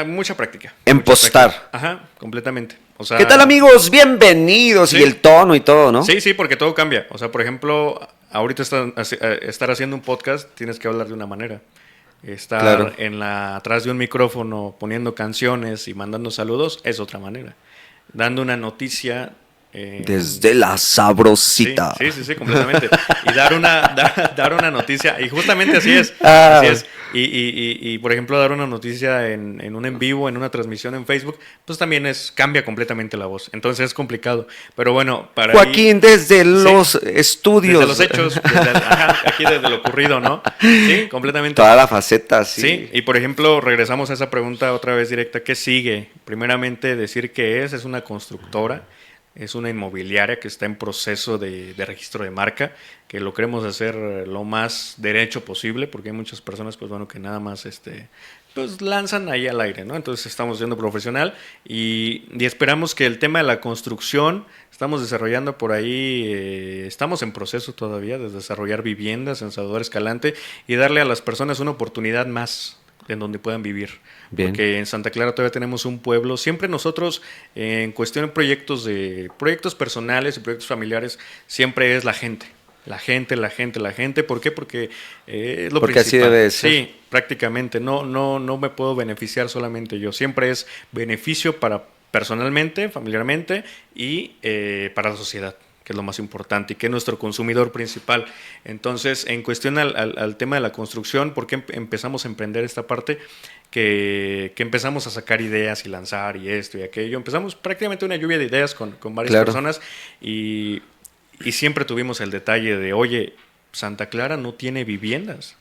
mucha práctica. Empostar. Mucha práctica. Ajá, completamente. O sea, ¿Qué tal, amigos? Bienvenidos. Sí. Y el tono y todo, ¿no? Sí, porque todo cambia. O sea, por ejemplo, ahorita estar haciendo un podcast, tienes que hablar de una manera. Estar Claro. atrás de un micrófono poniendo canciones y mandando saludos es otra manera. Dando una noticia. Desde la sabrosita. Sí, completamente. Y dar una noticia, y justamente así es. Ah. Así es. Y, por ejemplo, dar una noticia en un en vivo, en una transmisión en Facebook, pues también cambia completamente la voz. Entonces es complicado. Pero bueno, para Joaquín, desde los estudios. desde los hechos, aquí desde lo ocurrido, ¿no? Sí, completamente. Toda la faceta, sí. Sí, y por ejemplo, regresamos a esa pregunta otra vez directa. ¿Qué sigue? Primeramente, decir que es una constructora, es una inmobiliaria que está en proceso de registro de marca, que lo queremos hacer lo más derecho posible, porque hay muchas personas, pues bueno, que nada más pues lanzan ahí al aire, ¿no? Entonces estamos siendo profesional y esperamos que el tema de la construcción, estamos desarrollando por ahí, estamos en proceso todavía de desarrollar viviendas en Salvador Escalante y darle a las personas una oportunidad más en donde puedan vivir. Bien. Porque en Santa Clara todavía tenemos un pueblo. Siempre nosotros, en cuestión de proyectos personales y proyectos familiares, siempre es la gente. La gente. ¿Por qué? Porque es lo Porque así principal. debe ser. Sí, prácticamente. No me puedo beneficiar solamente yo. Siempre es beneficio para personalmente, familiarmente y para la sociedad, que es lo más importante y que es nuestro consumidor principal. Entonces, en cuestión al tema de la construcción, ¿por qué empezamos a emprender esta parte? Que empezamos a sacar ideas y lanzar y esto y aquello. Empezamos prácticamente una lluvia de ideas con varias Claro. personas y siempre tuvimos el detalle de, oye, Santa Clara no tiene viviendas.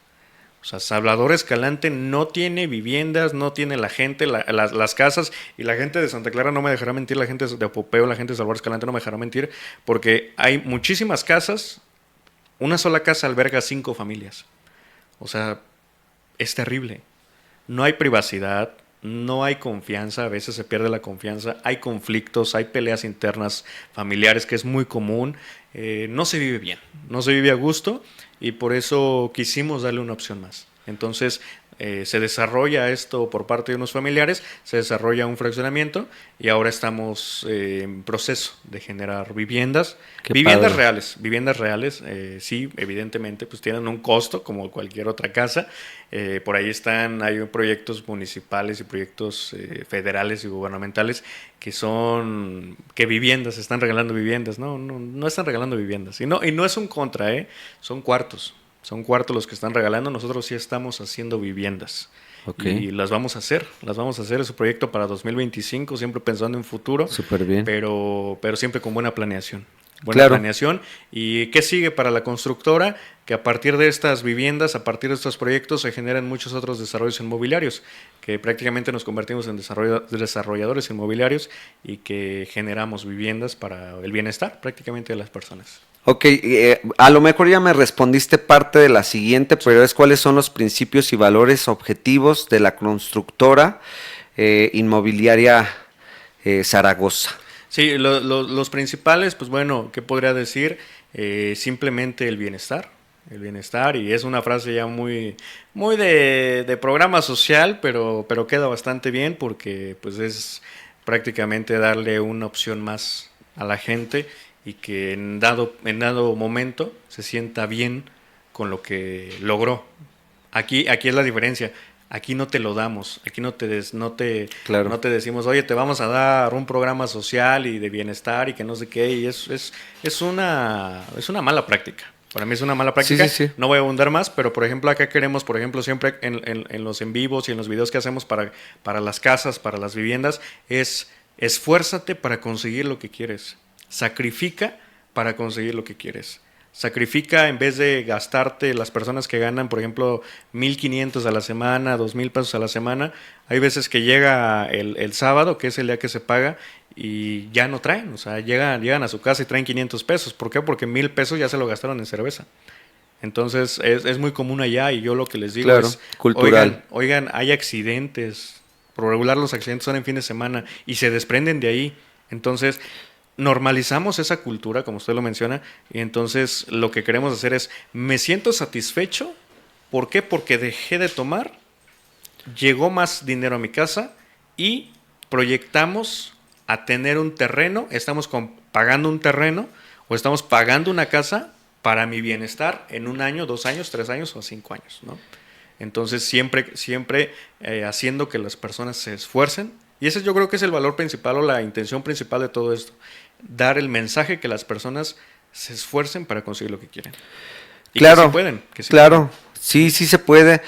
O sea, Salvador Escalante no tiene viviendas, no tiene la gente, las casas, y la gente de Santa Clara no me dejará mentir, la gente de Apopeo, la gente de Salvador Escalante no me dejará mentir, porque hay muchísimas casas, una sola casa alberga 5 familias. O sea, es terrible. No hay privacidad, no hay confianza, a veces se pierde la confianza, hay conflictos, hay peleas internas familiares, que es muy común. No se vive bien, no se vive a gusto, y por eso quisimos darle una opción más. Entonces se desarrolla esto por parte de unos familiares, se desarrolla un fraccionamiento y ahora estamos en proceso de generar viviendas. Qué Viviendas padre. reales, sí, evidentemente, pues tienen un costo como cualquier otra casa. Por ahí hay proyectos municipales y proyectos federales y gubernamentales que viviendas, están regalando viviendas. No están regalando viviendas. Y no es un contra, son cuartos. Son cuartos los que están regalando. Nosotros sí estamos haciendo viviendas. Ok. Y las vamos a hacer. Es un proyecto para 2025, siempre pensando en futuro. Súper bien. Pero siempre con buena planeación. Claro. Planeación. ¿Y qué sigue para la constructora? Que a partir de estas viviendas, a partir de estos proyectos, se generan muchos otros desarrollos inmobiliarios, que prácticamente nos convertimos en desarrolladores inmobiliarios y que generamos viviendas para el bienestar prácticamente de las personas. Ok, a lo mejor ya me respondiste parte de la siguiente, pero es cuáles son los principios y valores objetivos de la constructora inmobiliaria Zaragoza. Sí, los principales, pues bueno, ¿qué podría decir? Simplemente el bienestar, y es una frase ya muy de programa social, pero queda bastante bien porque pues es prácticamente darle una opción más a la gente y que en dado momento se sienta bien con lo que logró. Aquí es la diferencia. Aquí no te lo damos, aquí no te decimos, oye, te vamos a dar un programa social y de bienestar y que no sé qué, y es una mala práctica. Para mí es una mala práctica. Sí. No voy a abundar más, pero por ejemplo acá queremos, por ejemplo, siempre en los en vivos y en los videos que hacemos para las casas, para las viviendas, es esfuérzate para conseguir lo que quieres. Sacrifica para conseguir lo que quieres. Sacrifica, en vez de gastarte, las personas que ganan, por ejemplo, 1,500 a la semana, 2,000 pesos a la semana, hay veces que llega el sábado, que es el día que se paga, y ya no traen, o sea, llegan a su casa y traen 500 pesos. ¿Por qué? Porque 1,000 pesos ya se lo gastaron en cerveza. Entonces, es muy común allá, y yo lo que les digo Claro, es, cultural. oigan, hay accidentes, por regular los accidentes son en fin de semana, y se desprenden de ahí. Entonces, normalizamos esa cultura, como usted lo menciona, y entonces lo que queremos hacer es, me siento satisfecho. ¿Por qué? Porque dejé de tomar, llegó más dinero a mi casa y proyectamos a tener un terreno, estamos pagando un terreno o estamos pagando una casa para mi bienestar en 1 año, 2 años, 3 años o 5 años, ¿no? Entonces siempre haciendo que las personas se esfuercen, y ese yo creo que es el valor principal o la intención principal de todo esto, dar el mensaje que las personas se esfuercen para conseguir lo que quieren. Y Claro, que sí pueden. claro, sí, sí se puede,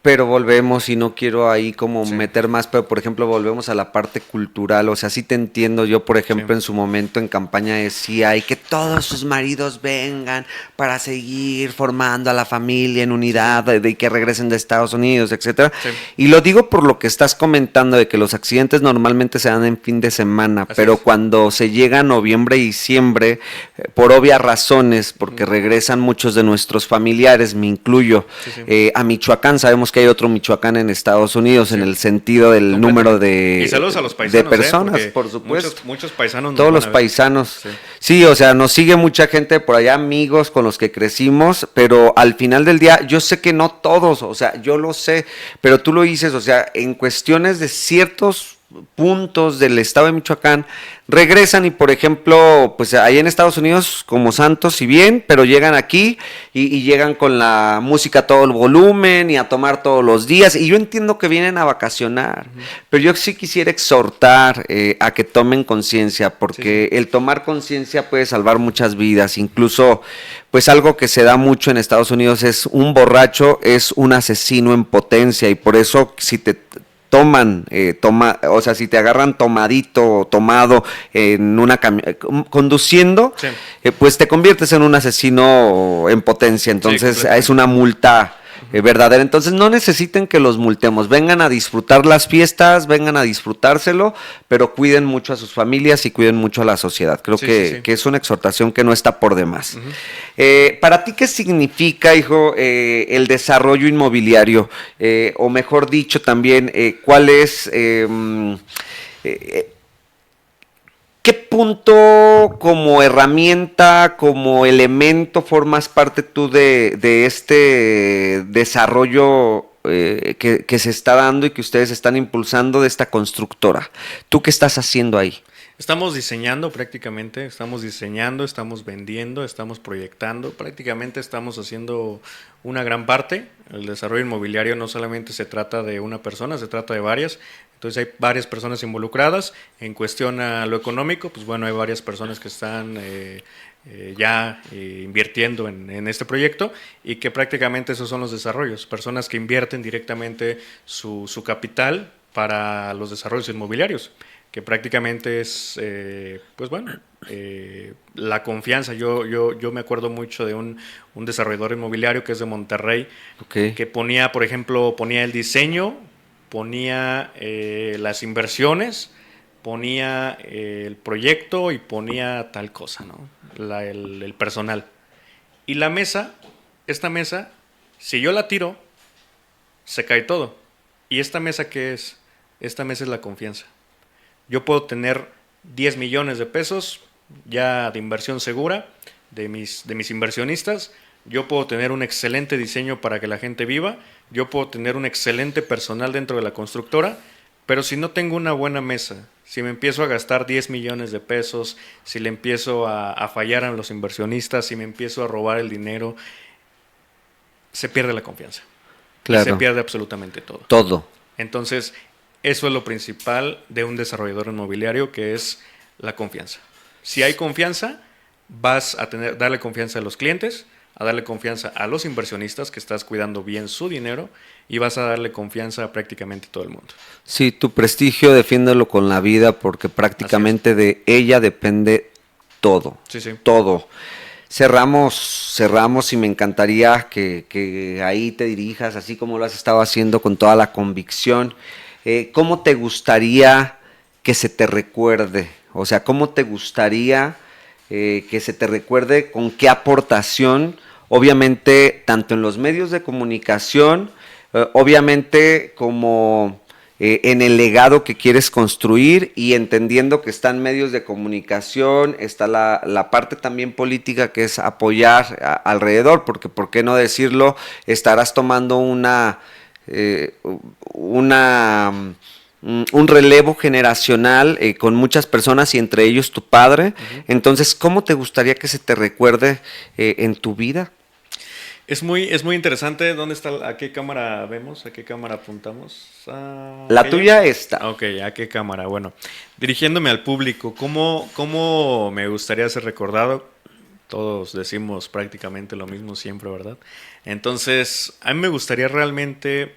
pero volvemos, y no quiero ahí como Sí. meter más, pero por ejemplo volvemos a la parte cultural, o sea, sí te entiendo. Yo por ejemplo Sí. en su momento en campaña decía, y que todos sus maridos vengan para seguir formando a la familia en unidad, de que regresen de Estados Unidos, etcétera. Sí. Y lo digo por lo que estás comentando, de que los accidentes normalmente se dan en fin de semana, Así pero es. cuando se llega a noviembre y diciembre, por obvias razones, porque regresan muchos de nuestros familiares, me incluyo, Sí, sí. a Michoacán. Sabemos que hay otro Michoacán en Estados Unidos, Sí. en el sentido del Completamente. número de, Y saludos a los de paisanos, personas, porque por supuesto. muchos paisanos nos Todos van los a ver. paisanos. Sí. Sí, o sea, nos sigue mucha gente por allá, amigos con los que crecimos, pero al final del día, yo sé que no todos, o sea, yo lo sé, pero tú lo dices, o sea, en cuestiones de ciertos puntos del estado de Michoacán, regresan y, por ejemplo, pues ahí en Estados Unidos como santos y bien, pero llegan aquí y llegan con la música a todo el volumen y a tomar todos los días, y yo entiendo que vienen a vacacionar, pero yo sí quisiera exhortar a que tomen conciencia, porque el tomar conciencia puede salvar muchas vidas. Incluso, pues algo que se da mucho en Estados Unidos es un borracho es un asesino en potencia, y por eso si te o sea, si te agarran tomadito o tomado en una conduciendo, Sí. pues te conviertes en un asesino en potencia. Entonces completamente. es una multa verdadera. Entonces no necesiten que los multemos, vengan a disfrutar las fiestas, vengan a disfrutárselo, pero cuiden mucho a sus familias y cuiden mucho a la sociedad. Creo Sí, que, sí, sí. que es una exhortación que no está por demás. Para ti, ¿qué significa, hijo, el desarrollo inmobiliario? O mejor dicho también, ¿cuál es... ¿qué punto como herramienta, como elemento formas parte tú de este desarrollo que se está dando y que ustedes están impulsando de esta constructora? ¿Tú qué estás haciendo ahí? Estamos diseñando prácticamente, estamos vendiendo, estamos proyectando, prácticamente estamos haciendo una gran parte. El desarrollo inmobiliario no solamente se trata de una persona, se trata de varias. Entonces hay varias personas involucradas. En cuestión a lo económico, pues bueno, hay varias personas que están ya invirtiendo en este proyecto, y que prácticamente esos son los desarrollos. Personas que invierten directamente su capital para los desarrollos inmobiliarios, que prácticamente es, pues bueno, la confianza. Yo me acuerdo mucho de un desarrollador inmobiliario que es de Monterrey, que ponía, por ejemplo, ponía el diseño, ponía las inversiones, ponía el proyecto y ponía tal cosa, ¿no? El personal. Y la mesa, esta mesa, si yo la tiro, se cae todo. ¿Y esta mesa qué es? Esta mesa es la confianza. Yo puedo tener 10 millones de pesos ya de inversión segura de mis inversionistas. Yo puedo tener un excelente diseño para que la gente viva. Yo puedo tener un excelente personal dentro de la constructora. Pero si no tengo una buena mesa, si me empiezo a gastar 10 millones de pesos, si le empiezo a fallar a los inversionistas, si me empiezo a robar el dinero, se pierde la confianza. Claro. Y se pierde absolutamente todo. Todo. Entonces, eso es lo principal de un desarrollador inmobiliario, que es la confianza. Si hay confianza, vas a darle confianza a los clientes, a darle confianza a los inversionistas, que estás cuidando bien su dinero, y vas a darle confianza a prácticamente todo el mundo. Sí, tu prestigio defiéndelo con la vida, porque prácticamente de ella depende todo. Sí, sí. Todo. cerramos y me encantaría que ahí te dirijas, así como lo has estado haciendo con toda la convicción. ¿Cómo te gustaría que se te recuerde? O sea, ¿cómo te gustaría que se te recuerde, con qué aportación? Obviamente, tanto en los medios de comunicación, obviamente como en el legado que quieres construir, y entendiendo que están medios de comunicación, está la parte también política, que es apoyar alrededor, porque por qué no decirlo, estarás tomando un relevo generacional con muchas personas, y entre ellos tu padre. Entonces, ¿cómo te gustaría que se te recuerde en tu vida? Es muy interesante. ¿Dónde está? ¿A qué cámara vemos? ¿A qué cámara apuntamos? La ¿Aquella? tuya está. Ok, ¿a qué cámara? Bueno, dirigiéndome al público, ¿cómo me gustaría ser recordado? Todos decimos prácticamente lo mismo siempre, ¿verdad? Entonces, a mí me gustaría realmente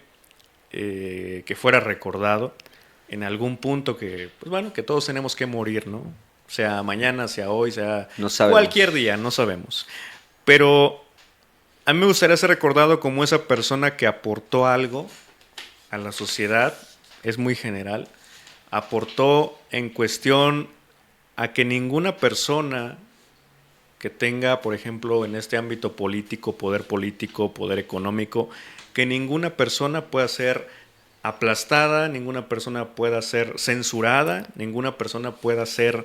que fuera recordado en algún punto que, pues bueno, que todos tenemos que morir, ¿no? Sea mañana, sea hoy, sea No sabemos. cualquier día, no sabemos. Pero a mí me gustaría ser recordado como esa persona que aportó algo a la sociedad, es muy general, aportó en cuestión a que ninguna persona que tenga, por ejemplo, en este ámbito político, poder económico, que ninguna persona pueda ser aplastada, ninguna persona pueda ser censurada, ninguna persona pueda ser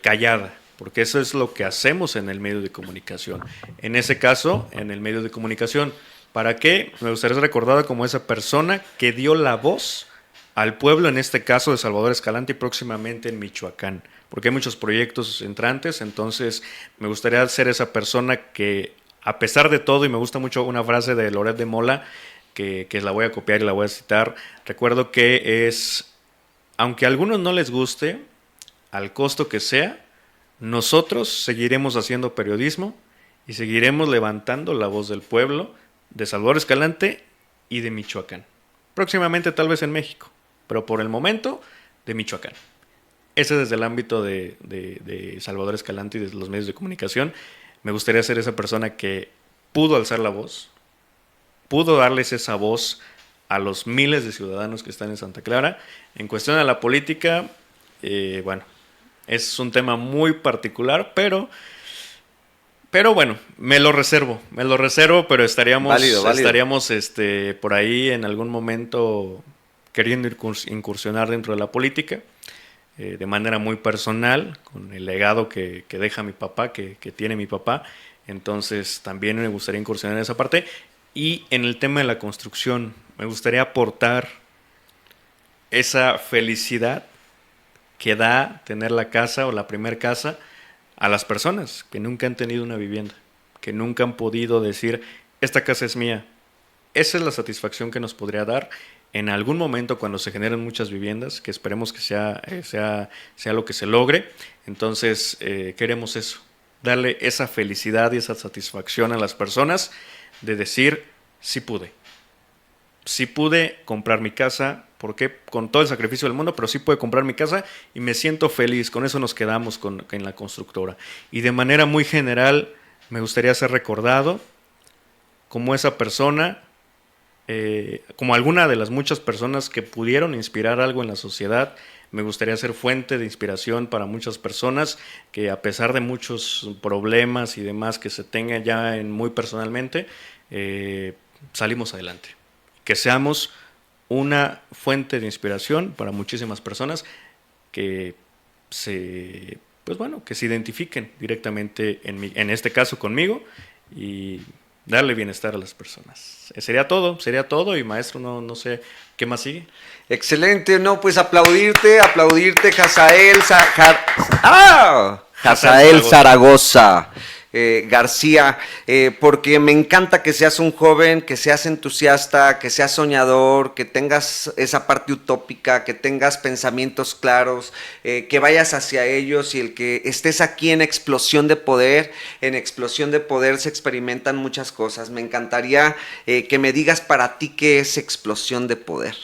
callada, porque eso es lo que hacemos en el medio de comunicación. En ese caso, en el medio de comunicación, ¿para qué? Me gustaría ser recordado como esa persona que dio la voz al pueblo, en este caso de Salvador Escalante, y próximamente en Michoacán, porque hay muchos proyectos entrantes. Entonces me gustaría ser esa persona que, a pesar de todo, y me gusta mucho una frase de Loret de Mola, que la voy a copiar y la voy a citar. Recuerdo que es: aunque a algunos no les guste, al costo que sea, nosotros seguiremos haciendo periodismo y seguiremos levantando la voz del pueblo de Salvador Escalante y de Michoacán. Próximamente tal vez en México, pero por el momento de Michoacán. Ese desde el ámbito de Salvador Escalante y de los medios de comunicación. Me gustaría ser esa persona que pudo alzar la voz, pudo darles esa voz a los miles de ciudadanos que están en Santa Clara. En cuestión de la política, bueno, es un tema muy particular, pero bueno, me lo reservo, pero estaríamos Válido. por ahí en algún momento queriendo incursionar dentro de la política, de manera muy personal, con el legado que deja mi papá, que tiene mi papá. Entonces también me gustaría incursionar en esa parte. Y en el tema de la construcción, me gustaría aportar esa felicidad que da tener la casa o la primer casa a las personas que nunca han tenido una vivienda, que nunca han podido decir, esta casa es mía. Esa es la satisfacción que nos podría dar en algún momento cuando se generen muchas viviendas, que esperemos que sea lo que se logre. Entonces queremos eso, darle esa felicidad y esa satisfacción a las personas de decir, sí pude comprar mi casa, porque con todo el sacrificio del mundo, pero sí pude comprar mi casa y me siento feliz. Con eso nos quedamos en la constructora. Y de manera muy general, me gustaría ser recordado como esa persona, como alguna de las muchas personas que pudieron inspirar algo en la sociedad. Me gustaría ser fuente de inspiración para muchas personas que, a pesar de muchos problemas y demás que se tengan ya muy personalmente, salimos adelante. Que seamos una fuente de inspiración para muchísimas personas que se identifiquen directamente en este caso conmigo, y darle bienestar a las personas. Sería todo, y maestro, no sé qué más sigue. Excelente, no, pues aplaudirte, Hazael Zaragoza. García, porque me encanta que seas un joven, que seas entusiasta, que seas soñador, que tengas esa parte utópica, que tengas pensamientos claros, que vayas hacia ellos, y el que estés aquí en Explosión de Poder. En Explosión de Poder se experimentan muchas cosas. Me encantaría que me digas para ti qué es Explosión de Poder.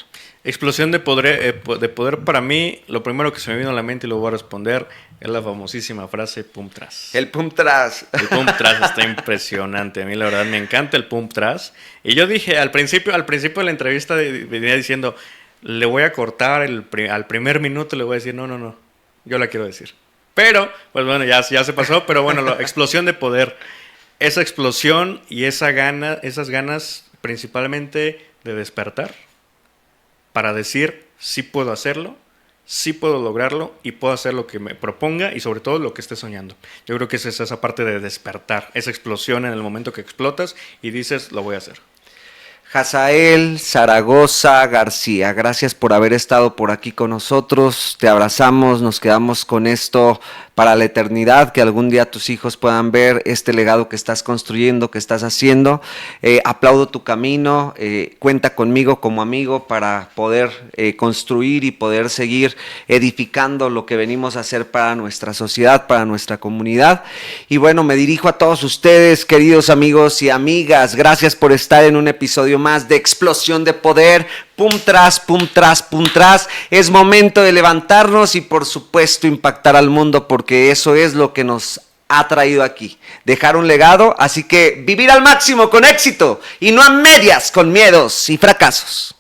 Explosión de poder para mí, lo primero que se me vino a la mente y lo voy a responder es la famosísima frase pump tras. El pump tras. El pump tras está impresionante. A mí la verdad me encanta el pump tras. Y yo dije, al principio de la entrevista venía diciendo, le voy a cortar al primer minuto, le voy a decir, no, yo la quiero decir. Pero, pues bueno, ya se pasó, pero bueno, la explosión de poder. Esa explosión y esas ganas principalmente de despertar para decir, sí puedo hacerlo, sí puedo lograrlo y puedo hacer lo que me proponga y sobre todo lo que esté soñando. Yo creo que es esa parte de despertar, esa explosión en el momento que explotas y dices, lo voy a hacer. Hazael Zaragoza García, gracias por haber estado por aquí con nosotros, te abrazamos, nos quedamos con esto para la eternidad, que algún día tus hijos puedan ver este legado que estás construyendo, que estás haciendo. Aplaudo tu camino, cuenta conmigo como amigo para poder construir y poder seguir edificando lo que venimos a hacer para nuestra sociedad, para nuestra comunidad. Y bueno, me dirijo a todos ustedes, queridos amigos y amigas, gracias por estar en un episodio más de Explosión de Poder. Pum tras, pum tras, pum tras. Es momento de levantarnos y por supuesto impactar al mundo, porque eso es lo que nos ha traído aquí. Dejar un legado, así que vivir al máximo con éxito y no a medias con miedos y fracasos.